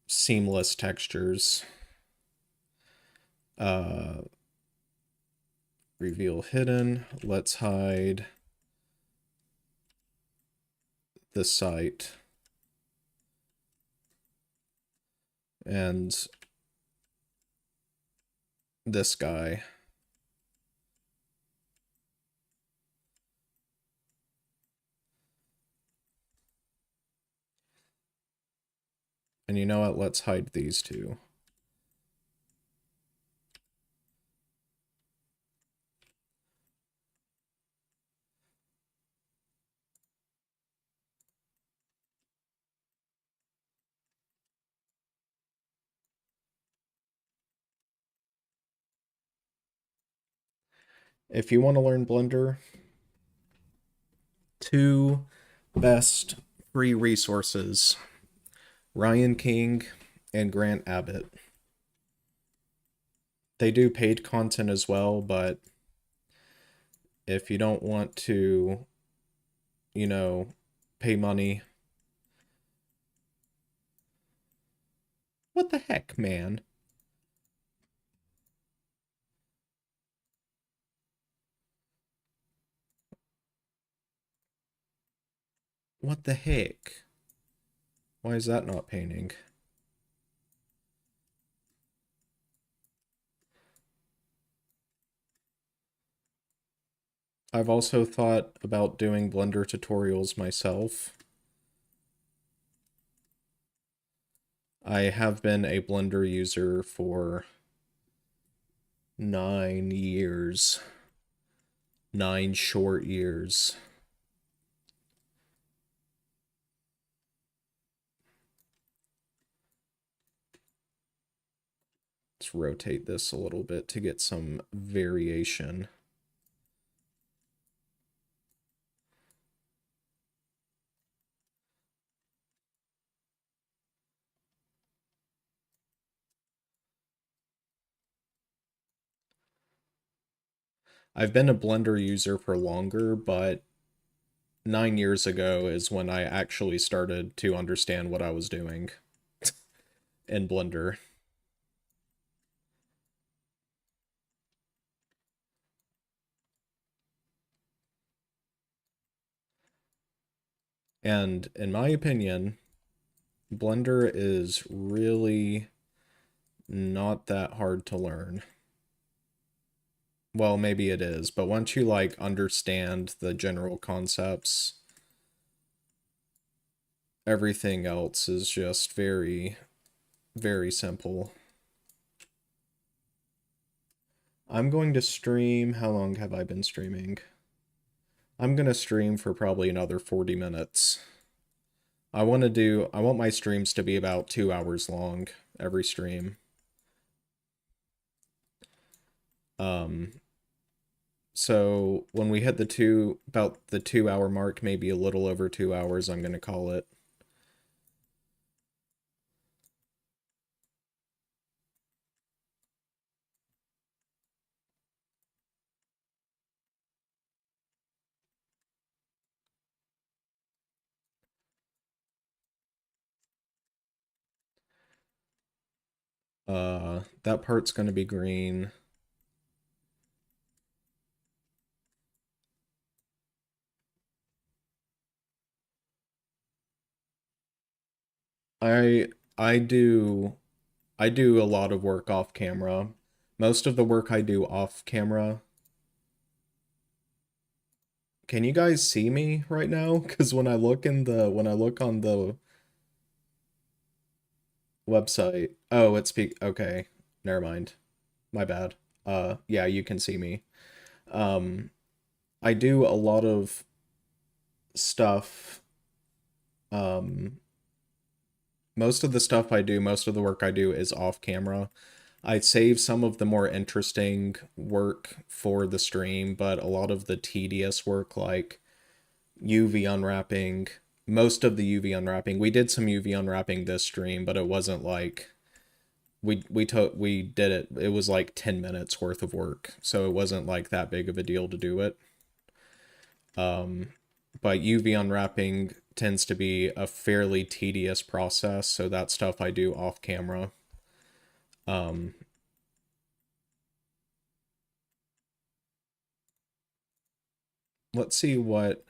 seamless textures. Uh, reveal hidden. Let's hide the site. And this guy. And you know what? Let's hide these two. If you want to learn Blender, two best free resources, Ryan King and Grant Abbott. They do paid content as well, but if you don't want to, you know, pay money, what the heck, man? What the heck? Why is that not painting? I've also thought about doing Blender tutorials myself. I have been a Blender user for 9 years. 9 short years. Let's rotate this a little bit to get some variation. I've been a Blender user for longer, but 9 years ago is when I actually started to understand what I was doing in Blender. And in my opinion, Blender is really not that hard to learn. Well, maybe it is, but once you like understand the general concepts, everything else is just very, very simple. I'm going to stream. How long have I been streaming? I'm going to stream for probably another 40 minutes. I want my streams to be about 2 hours long every stream. Um, so when we hit about the 2 hour mark, maybe a little over 2 hours, I'm gonna call it. That part's gonna be green. I I do I do a lot of work off camera. Most of the work I do off camera. Can you guys see me right now? Because when I look on the website, oh, okay. Never mind. My bad. Yeah, you can see me. Um, I do a lot of stuff. Um, most of the stuff I do, most of the work I do is off camera. I save some of the more interesting work for the stream, but a lot of the tedious work, like UV unwrapping, most of the UV unwrapping, we did some UV unwrapping this stream, but it wasn't like we did it. It was like 10 minutes worth of work, so it wasn't like that big of a deal to do it. Um, but UV unwrapping tends to be a fairly tedious process, so that stuff I do off camera. Um, let's see what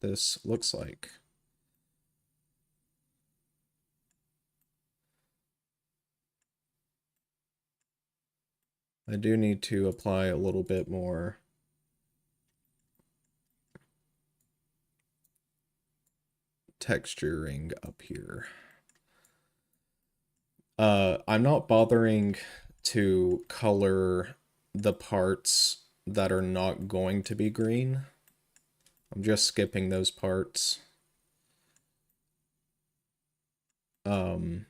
this looks like. I do need to apply a little bit more texturing up here. I'm not bothering to color the parts that are not going to be green. I'm just skipping those parts. Um,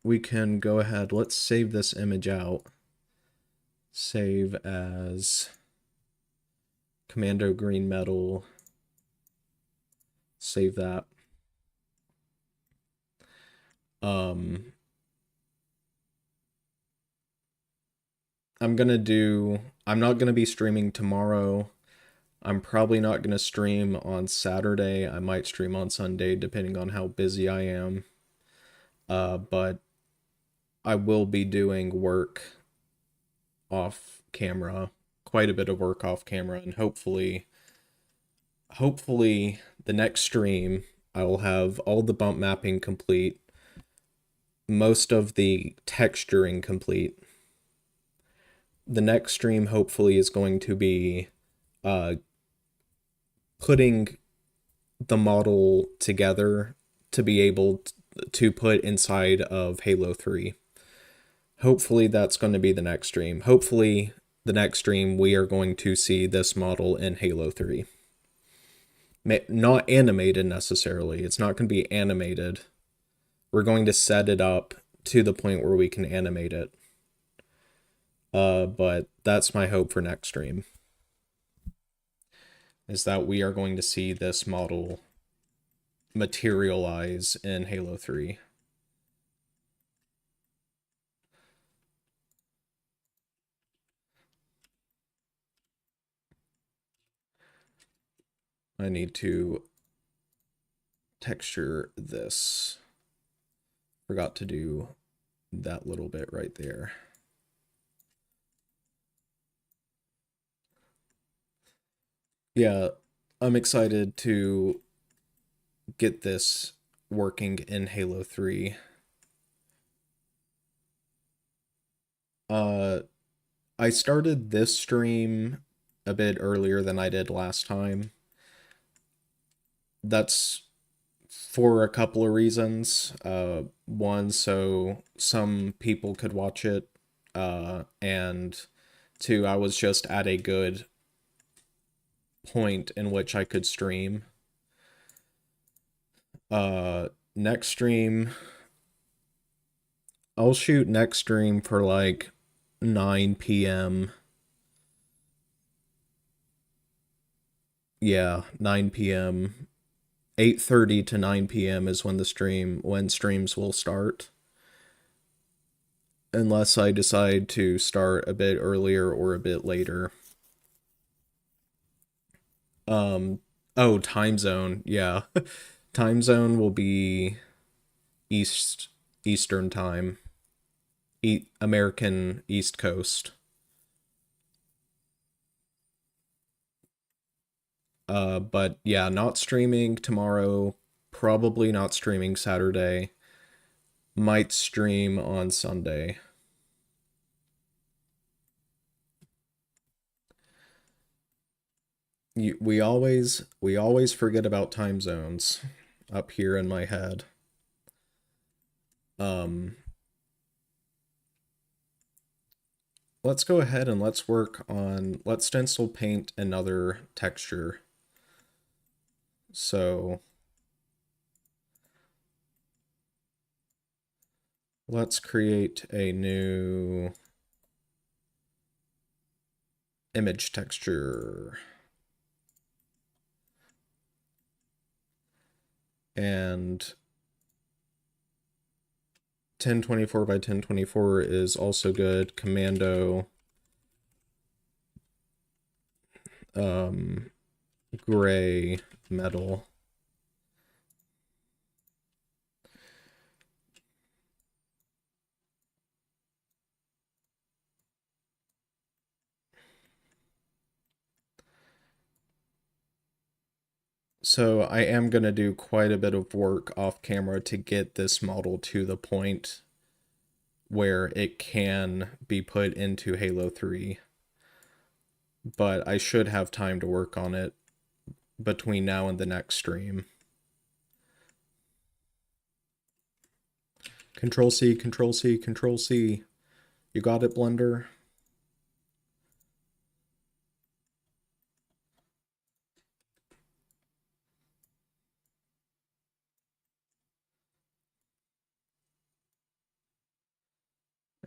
we can go ahead, let's save this image out. Save as Commando Green Metal. Save that. Um, I'm not gonna be streaming tomorrow. I'm probably not gonna stream on Saturday. I might stream on Sunday, depending on how busy I am. But I will be doing work off camera, quite a bit of work off camera, and hopefully the next stream I will have all the bump mapping complete, most of the texturing complete. The next stream hopefully is going to be uh putting the model together to be able to put inside of Halo 3. Hopefully that's going to be the next stream. Hopefully the next stream we are going to see this model in Halo 3. Not animated necessarily. It's not going to be animated. We're going to set it up to the point where we can animate it. But that's my hope for next stream. Is that we are going to see this model materialize in Halo 3. I need to texture this. Forgot to do that little bit right there. Yeah, I'm excited to get this working in Halo 3. Uh, I started this stream a bit earlier than I did last time. That's for a couple of reasons. One, so some people could watch it. And two, I was just at a good point in which I could stream. Next stream, I'll shoot next stream for like 9 p.m. Yeah, 9 p.m. 8:30 to 9 p.m. is when streams will start. Unless I decide to start a bit earlier or a bit later. Um oh, time zone. Yeah. Time zone will be East Eastern time. American East Coast. But yeah, not streaming tomorrow, probably not streaming Saturday. Might stream on Sunday. We always forget about time zones up here in my head. Um let's go ahead and let's stencil paint another texture. So let's create a new image texture. And 1024 by 1024 is also good. Commando gray metal. So I am going to do quite a bit of work off camera to get this model to the point where it can be put into Halo 3. But I should have time to work on it between now and the next stream. Control C, Control C, Control C. You got it, Blender?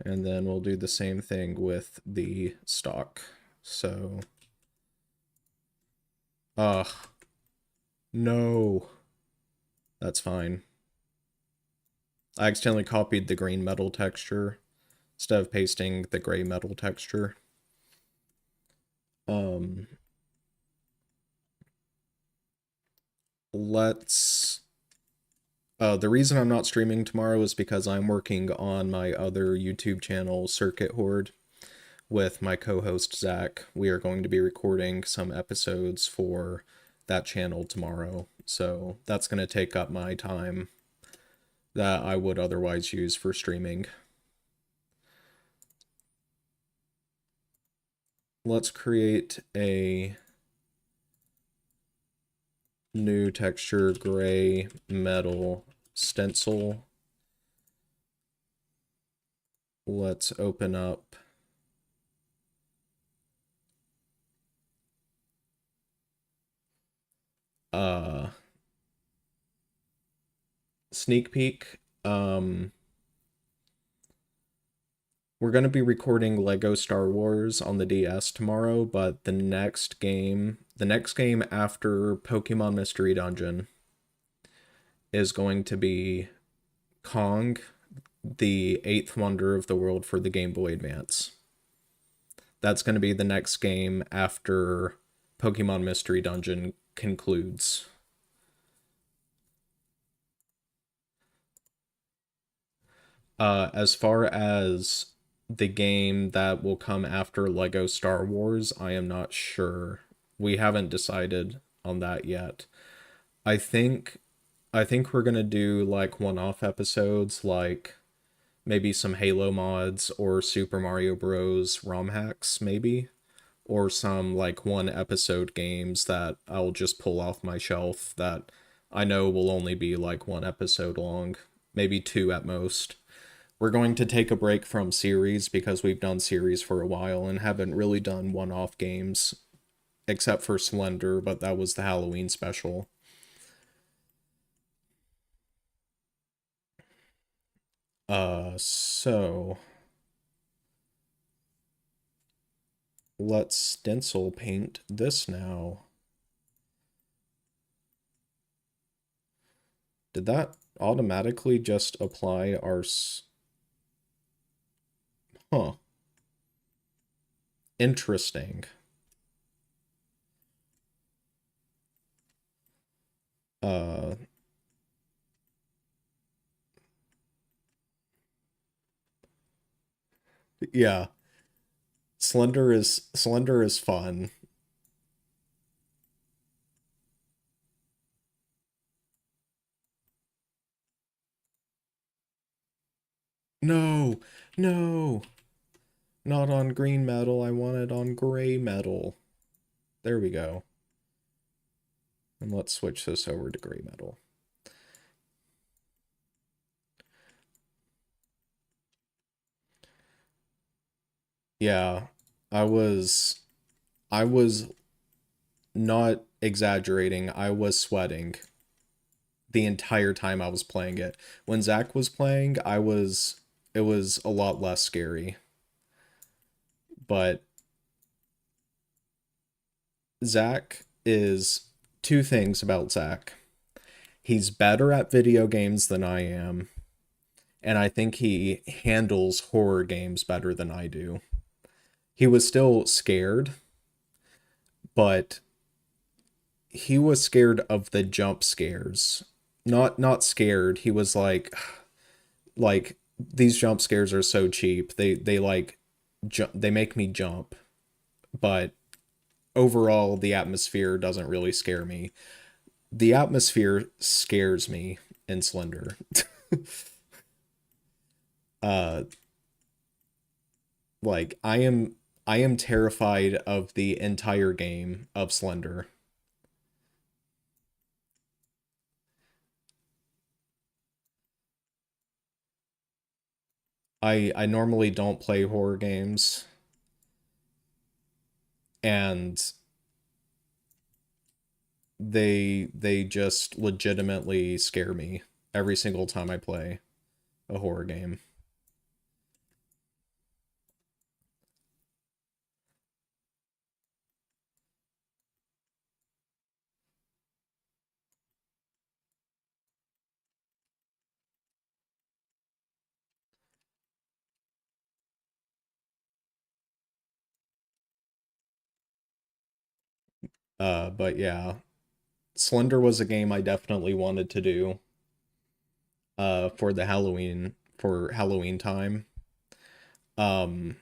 And then we'll do the same thing with the stock. So, ugh, no, that's fine. I accidentally copied the green metal texture instead of pasting the gray metal texture. Let's the reason I'm not streaming tomorrow is because I'm working on my other YouTube channel, Circuit Horde, with my co-host Zach. We are going to be recording some episodes for that channel tomorrow, so that's going to take up my time that I would otherwise use for streaming. Let's create a new texture, gray metal stencil. Let's open up sneak peek. We're going to be recording Lego Star Wars on the DS tomorrow, but the next game after Pokemon Mystery Dungeon is going to be Kong, the eighth wonder of the world for the Game Boy Advance. That's going to be the next game after Pokemon Mystery Dungeon concludes. As far as the game that will come after Lego Star Wars, I am not sure. We haven't decided. on that yet. I think I think we're gonna do like one-off episodes, like maybe some Halo mods or Super Mario Bros. ROM hacks, maybe, or some like one episode games that I'll just pull off my shelf that I know will only be like one episode long, maybe two at most. We're going to take a break from series because we've done series for a while and haven't really done one-off games except for Slender, but that was the Halloween special. So let's stencil paint this now. Did that automatically just apply our huh, interesting. Uh yeah, Slender is fun. No, no, not on green metal. I want it on gray metal. There we go. And let's switch this over to gray metal. Yeah, I was I was not exaggerating. I was sweating the entire time I was playing it. When Zach was playing, it was a lot less scary. But Zach is two things about Zach. He's better at video games than I am, and I think he handles horror games better than I do. He was still scared, but he was scared of the jump scares. Not scared. He was like these jump scares are so cheap. They like they make me jump, but overall the atmosphere doesn't really scare me. The atmosphere scares me in Slender. uh like I am terrified of the entire game of Slender. I normally don't play horror games, and they just legitimately scare me every single time I play a horror game. But yeah, Slender was a game I definitely wanted to do for the Halloween time. Um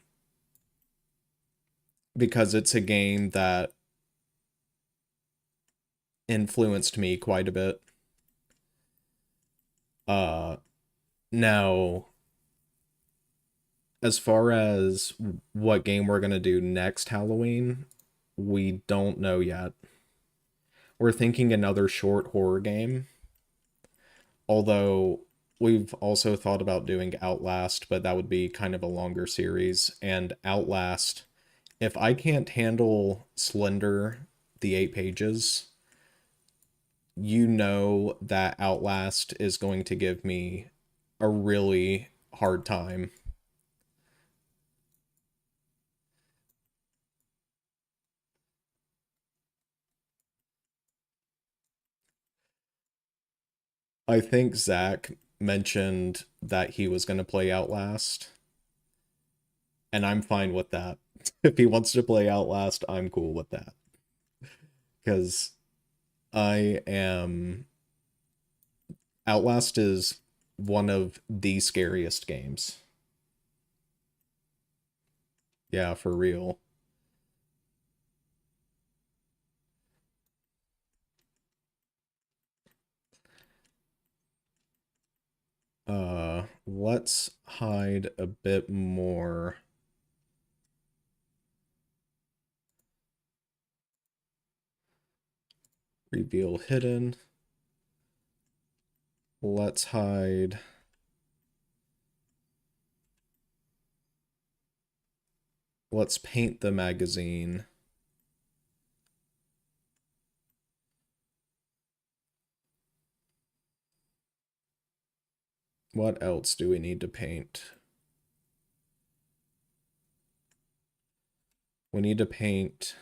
because it's a game that influenced me quite a bit. Uh Now, as far as what game we're going to do next Halloween, we don't know yet. We're thinking another short horror game, although we've also thought about doing Outlast, but that would be kind of a longer series. And Outlast, if I can't handle Slender, the 8 pages, you know that Outlast is going to give me a really hard time. I think Zach mentioned that he was going to play Outlast, and I'm fine with that. If he wants to play Outlast, I'm cool with that. Because I am. Outlast is one of the scariest games. Yeah, for real. let's hide a bit more. Reveal hidden. Let's hide. Let's paint the magazine. What else do we need to paint? We need to paint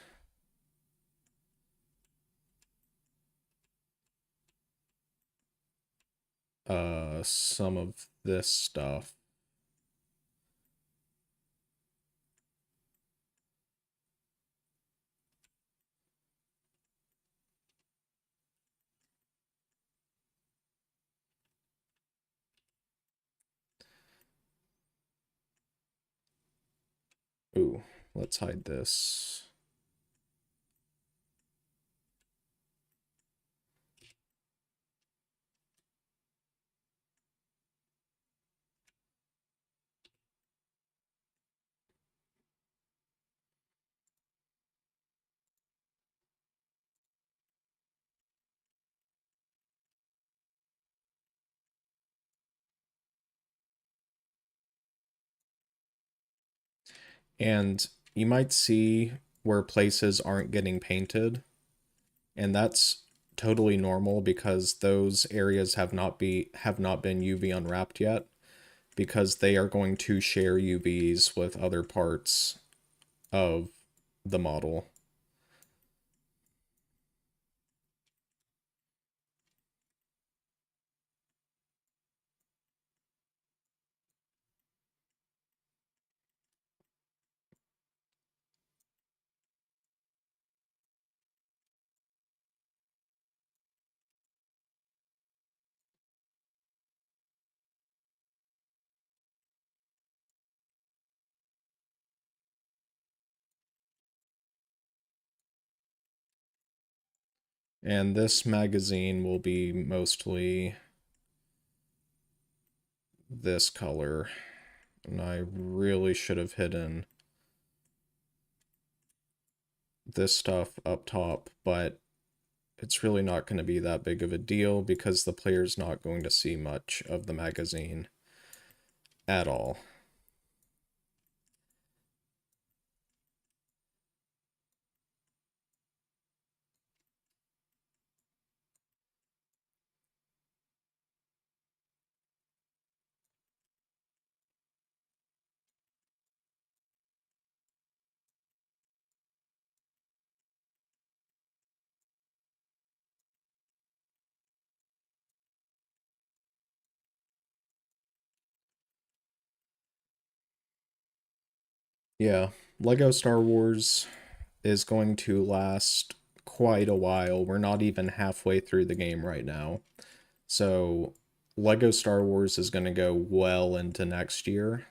some of this stuff. Ooh, let's hide this. And you might see where places aren't getting painted, and that's totally normal because those areas have not been UV unwrapped yet, because they are going to share UVs with other parts of the model. And this magazine will be mostly this color. And I really should have hidden this stuff up top, but it's really not going to be that big of a deal because the player's not going to see much of the magazine at all. Yeah, Lego Star Wars is going to last quite a while. We're not even halfway through the game right now. So, Lego Star Wars is going to go well into next year,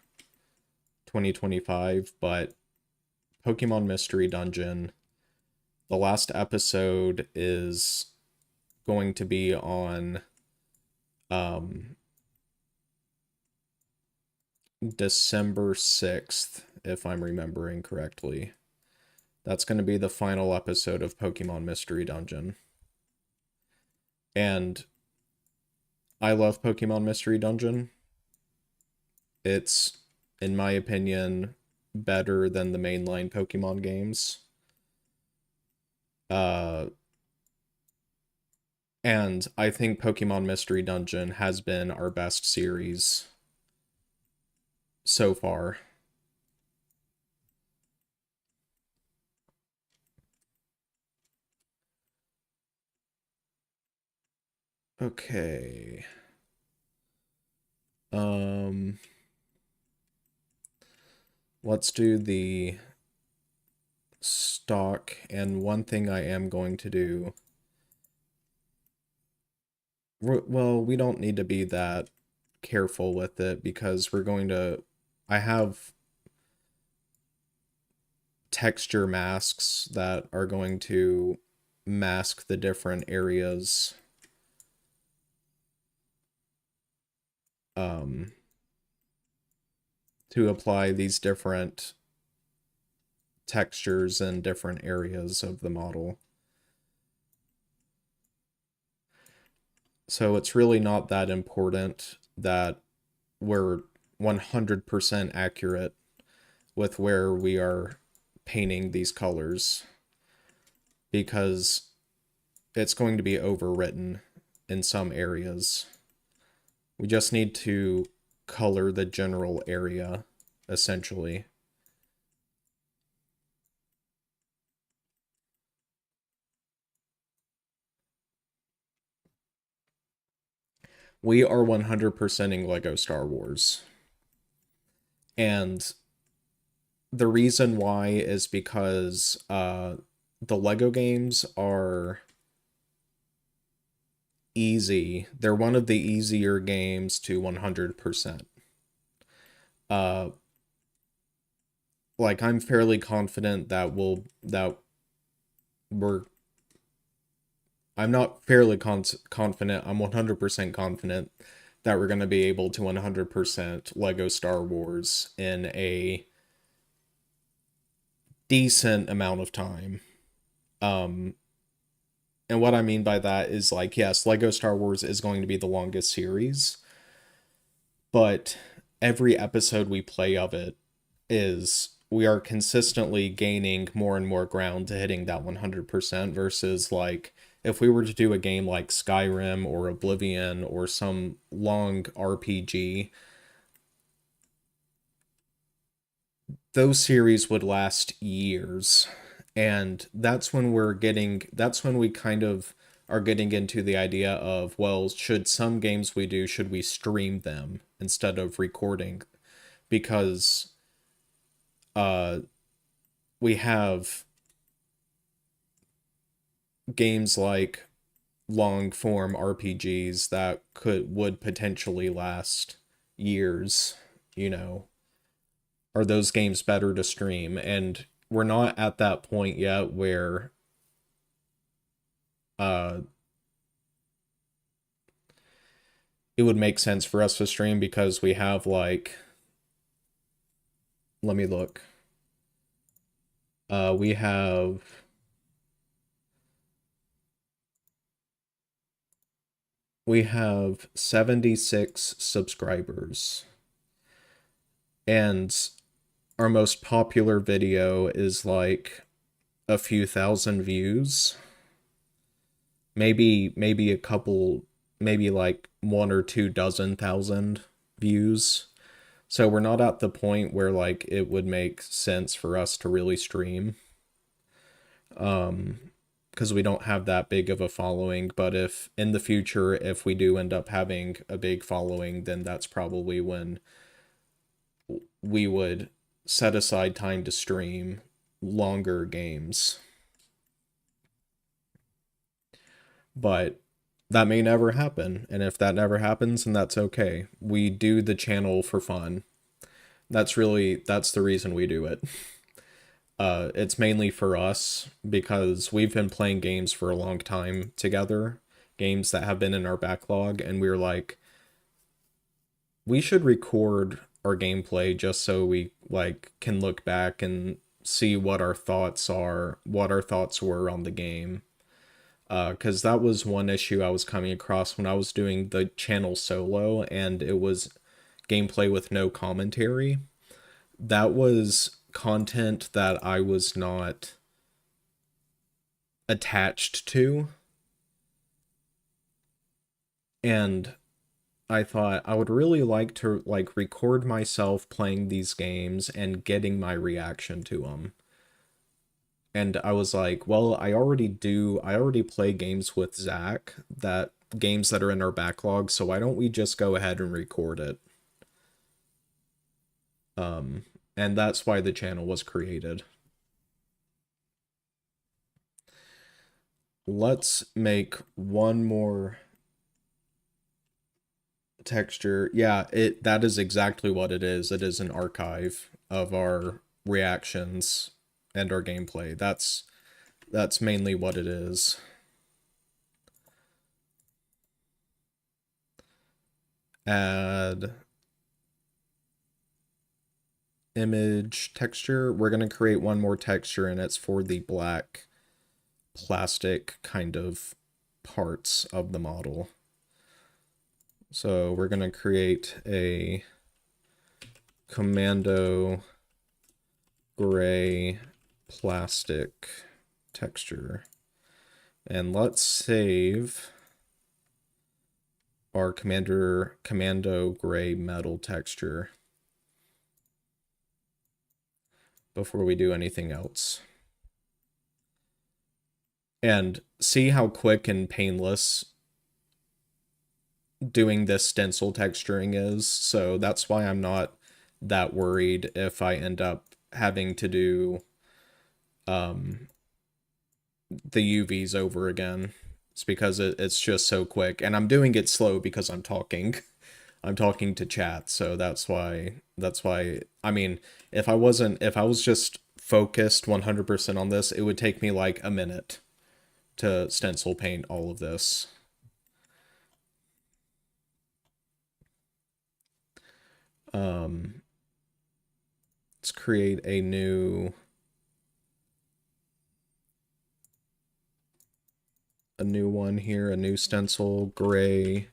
2025, but Pokemon Mystery Dungeon, the last episode is going to be on um December 6th, if I'm remembering correctly. That's going to be the final episode of Pokemon Mystery Dungeon. And I love Pokemon Mystery Dungeon. It's, in my opinion, better than the mainline Pokemon games. Uh, and I think Pokemon Mystery Dungeon has been our best series so far. Okay. Um, let's do the stock, and one thing I am going to do. Well, we don't need to be that careful with it because we're going to. I have texture masks that are going to mask the different areas. Um, to apply these different textures in different areas of the model. So it's really not that important that we're 100% accurate with where we are painting these colors, because it's going to be overwritten in some areas. We just need to color the general area, essentially. We are 100%ing Lego Star Wars. And the reason why is because the Lego games are easy. They're one of the easier games to 100%. Uh, like I'm fairly confident that we're I'm not fairly confident. I'm 100% confident that we're going to be able to 100% Lego Star Wars in a decent amount of time. Um, and what I mean by that is like, yes, Lego Star Wars is going to be the longest series, but every episode we play of it is we are consistently gaining more and more ground to hitting that 100% versus like if we were to do a game like Skyrim or Oblivion or some long RPG, those series would last years. And that's when we kind of are getting into the idea of, well, should some games we do, should we stream them instead of recording? Because uh we have games like long form RPGs that would potentially last years, you know. Are those games better to stream? And we're not at that point yet where uh it would make sense for us to stream because we have like, let me look. We have we have 76 subscribers, and our most popular video is like a few thousand views. Maybe a couple, maybe like one or two dozen thousand views. So we're not at the point where like it would make sense for us to really stream. Because we don't have that big of a following, but if in the future if we do end up having a big following, then that's probably when we would set aside time to stream longer games. But that may never happen, and if that never happens, then that's okay. We do the channel for fun. That's the reason we do it. It's mainly for us because we've been playing games for a long time together, games that have been in our backlog, and we were like, we should record our gameplay just so we like can look back and see what our thoughts are, what our thoughts were on the game. Because that was one issue I was coming across when I was doing the channel solo, and it was gameplay with no commentary. That was content that I was not attached to, and I thought I would really like to like record myself playing these games and getting my reaction to them. And I was like, well, I already play games with Zach, that games that are in our backlog, so why don't we just go ahead and record it? Um, and that's why the channel was created. Let's make one more texture. Yeah, it that is exactly what it is. It is an archive of our reactions and our gameplay. That's mainly what it is. Add image texture, we're going to create one more texture, and it's for the black plastic kind of parts of the model. So we're going to create a Commando gray plastic texture. And let's save our Commando gray metal texture before we do anything else. And see how quick and painless doing this stencil texturing is. So that's why I'm not that worried if I end up having to do the UVs over again. It's because it's just so quick, and I'm doing it slow because I'm talking. I'm talking to chat, so that's why I mean, if I was just focused 100% on this, it would take me like a minute to stencil paint all of this. Let's create a new one here, a new stencil, gray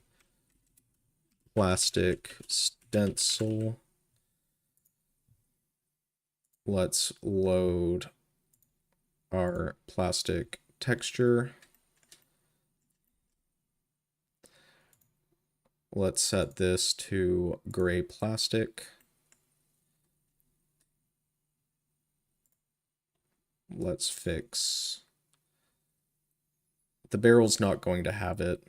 plastic stencil. Let's load our plastic texture. Let's set this to gray plastic. Let's fix. The barrel's not going to have it.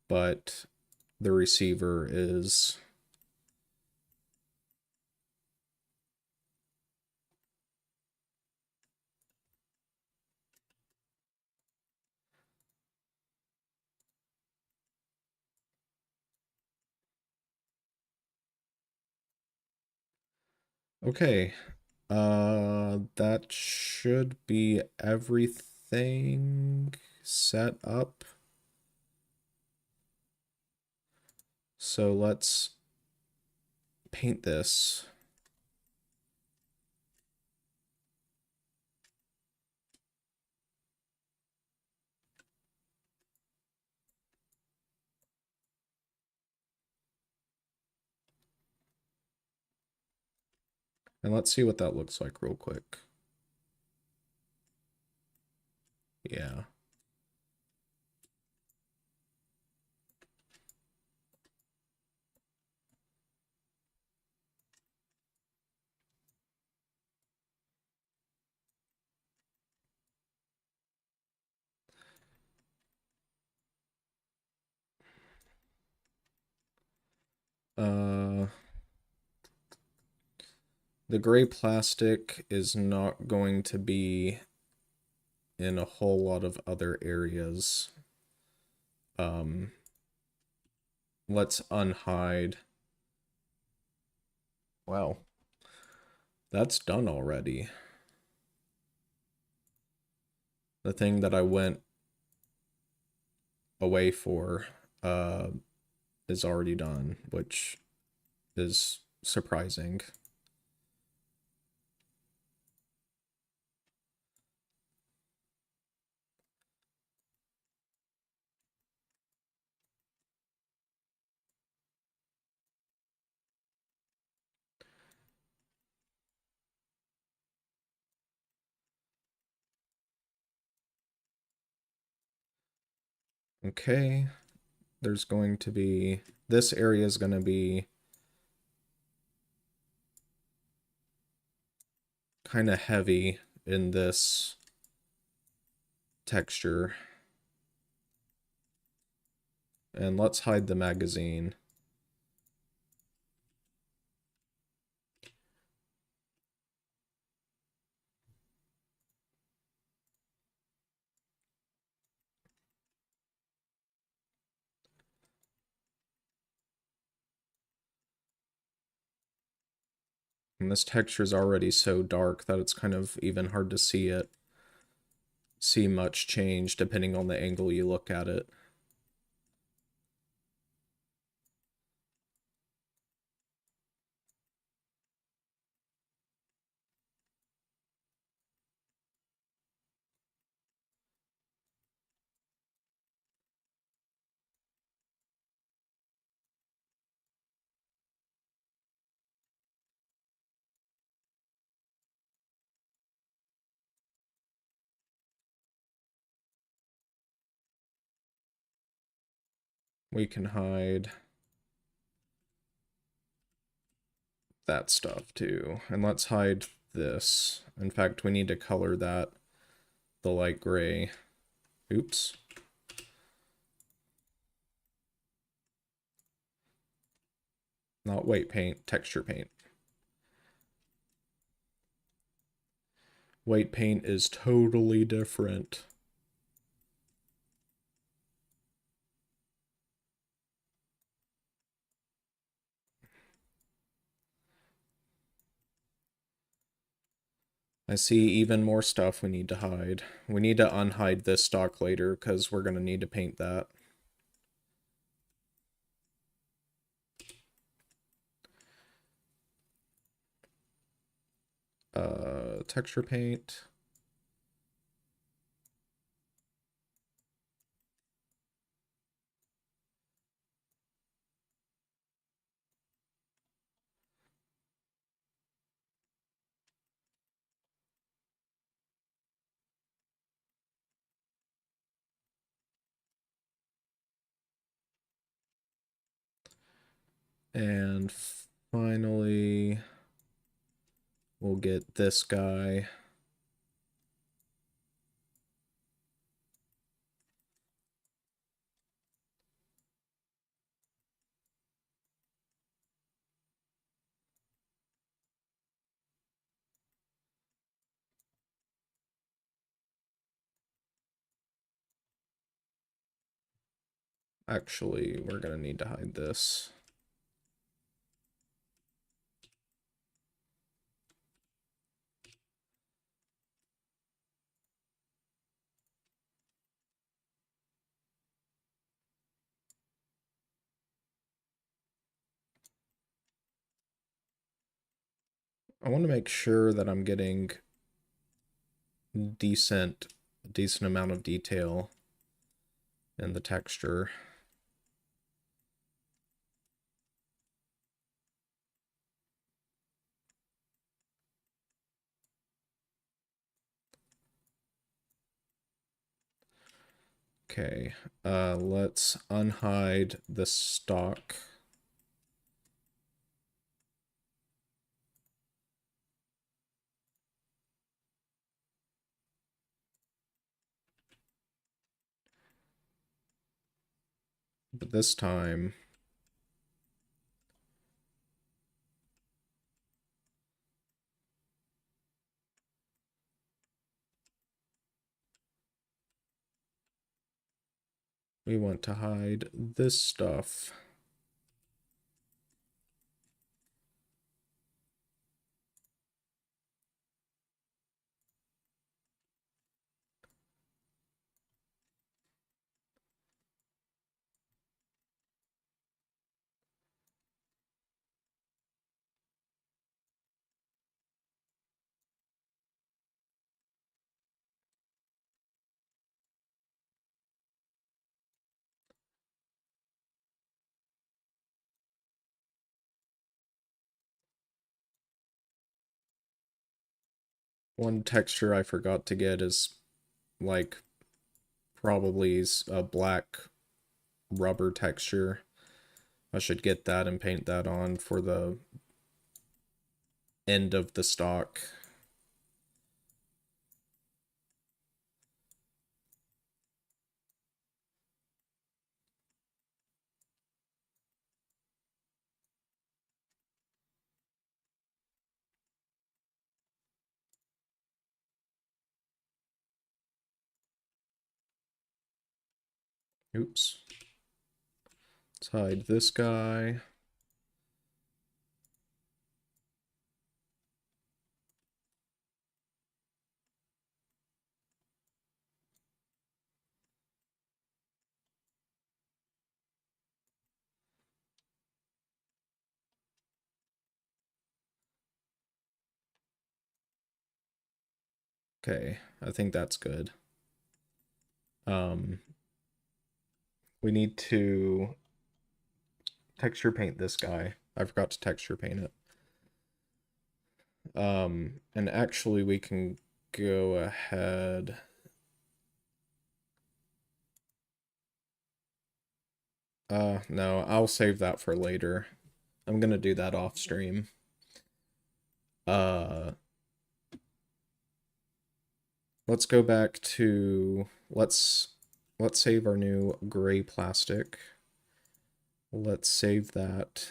But the receiver is. Okay. That should be everything set up. So let's paint this. And let's see what that looks like real quick. Yeah. The gray plastic is not going to be in a whole lot of other areas. Let's unhide. Wow. That's done already. The thing that I went away for is already done, which is surprising. Okay, there's going to be, this area is going to be kind of heavy in this texture. And let's hide the magazine. And this texture is already so dark that it's kind of even hard to see much change depending on the angle you look at it. we can hide that stuff too. And let's hide this. In fact, we need to color that the light gray. Oops. Not weight paint, texture paint. Weight paint is totally different. I see even more stuff we need to hide. We need to unhide this stock later because we're going to need to paint that. Texture paint. And finally, we'll get this guy. Actually, we're going to need to hide this. I want to make sure that I'm getting decent amount of detail in the texture. Okay, let's unhide the stock. But this time, we want to hide this stuff. One texture I forgot to get is like probably a black rubber texture. I should get that and paint that on for the end of the stock. Oops. Let's hide this guy. Okay, I think that's good. We need to texture paint this guy. I forgot to texture paint it. And actually we can go ahead. No, I'll save that for later. I'm gonna do that off stream. Uh, let's go back to let's save our new gray plastic. Let's save that.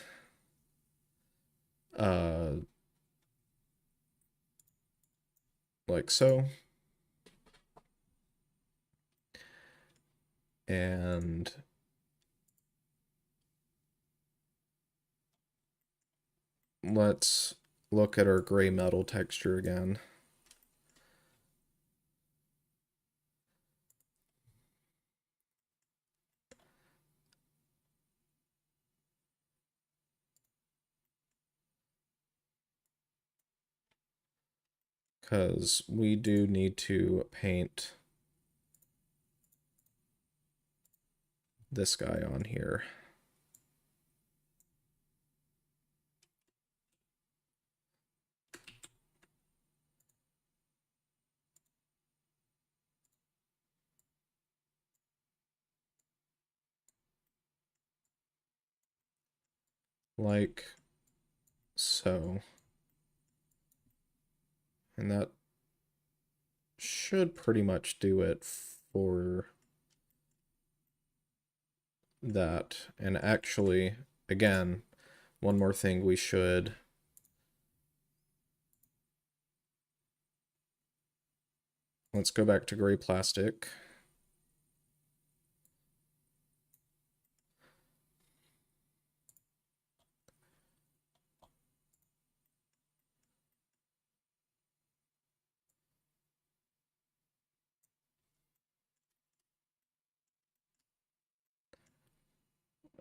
Uh, like so. And let's look at our gray metal texture again. Because we do need to paint this guy on here. Like so. And that should pretty much do it for that. And actually, again, one more thing we should let's go back to gray plastic.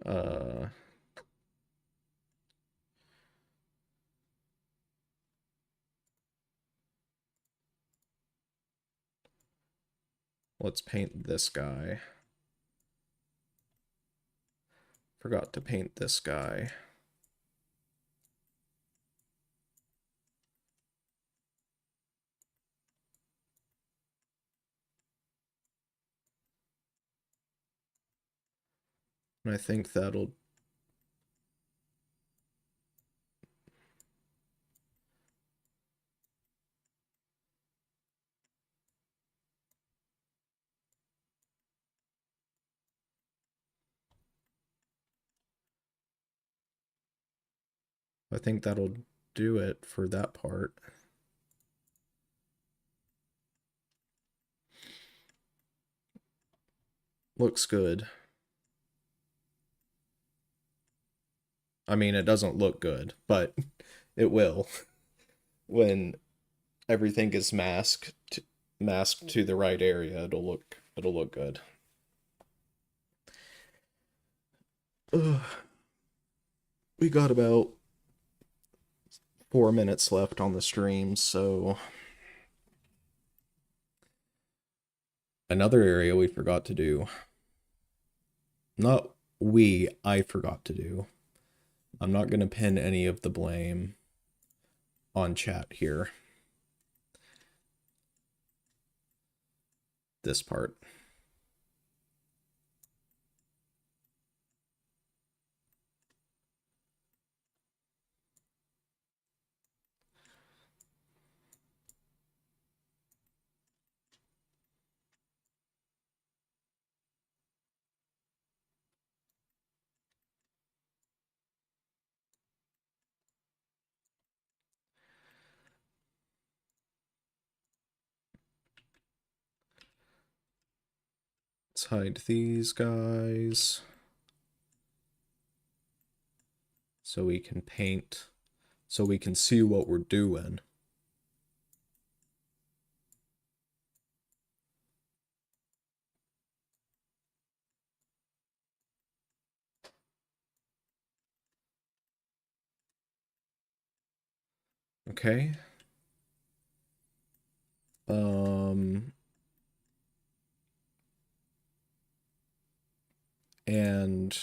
Uh, let's paint this guy. Forgot to paint this guy. And I think that'll I think that'll do it for that part. Looks good. I mean, it doesn't look good, but it will when everything is masked to the right area. It'll look good. Ugh. We got about 4 minutes left on the stream, so another area we forgot to do. Not I forgot to do. I'm not going to pin any of the blame on chat here. This part. Let's hide these guys so we can paint, so we can see what we're doing. Okay. And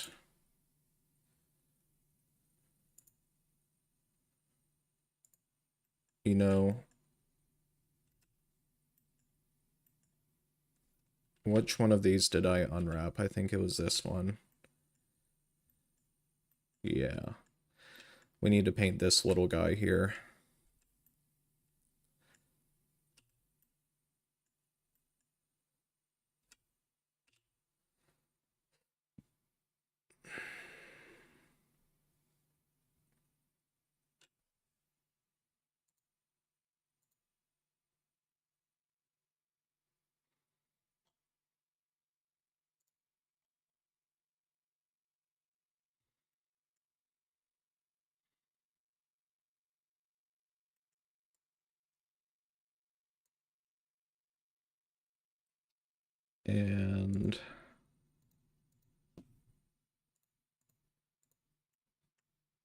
you know, which one of these did I unwrap? I think it was this one. Yeah. We need to paint this little guy here. And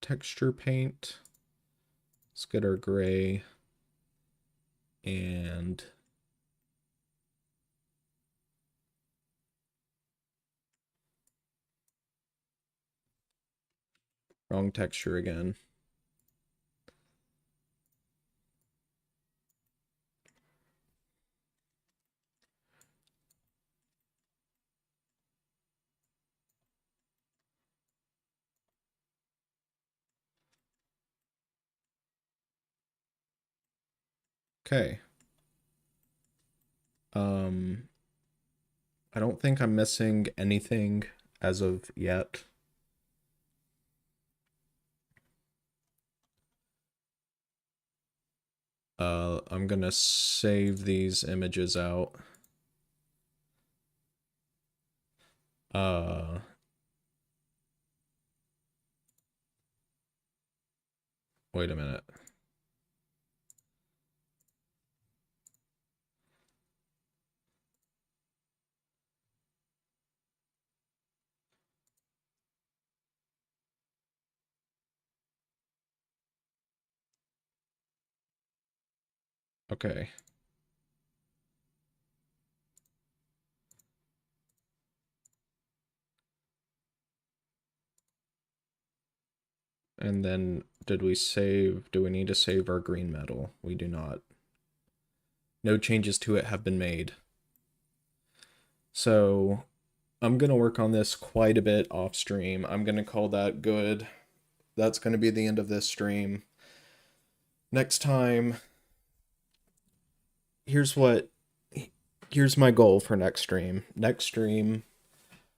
texture paint. Let's get our gray and wrong texture again. Okay. I don't think I'm missing anything as of yet. I'm gonna save these images out. Uh, Wait a minute. Okay. And then do we need to save our green metal? We do not. No changes to it have been made. So I'm gonna work on this quite a bit off stream. I'm gonna call that good. That's gonna be the end of this stream. Next time, here's my goal for next stream. Next stream,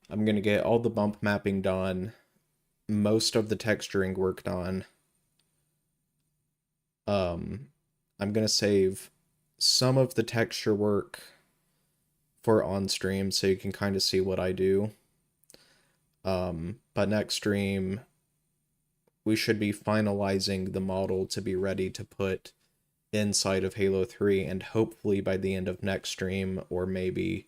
I'm gonna get all the bump mapping done, most of the texturing work done. I'm gonna save some of the texture work for on stream so you can kind of see what I do. But next stream, we should be finalizing the model to be ready to put inside of Halo 3, and hopefully by the end of next stream, or maybe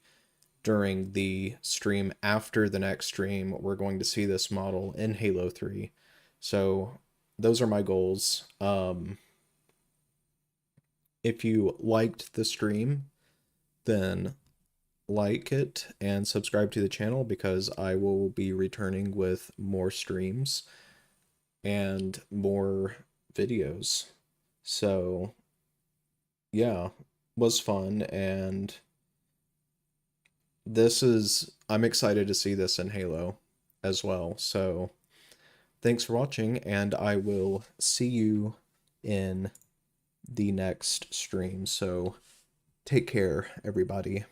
during the stream after the next stream, we're going to see this model in Halo 3. So those are my goals. If you liked the stream, then like it and subscribe to the channel, because I will be returning with more streams and more videos. So yeah, was fun, and I'm excited to see this in Halo as well. So thanks for watching, and I will see you in the next stream. So take care, everybody.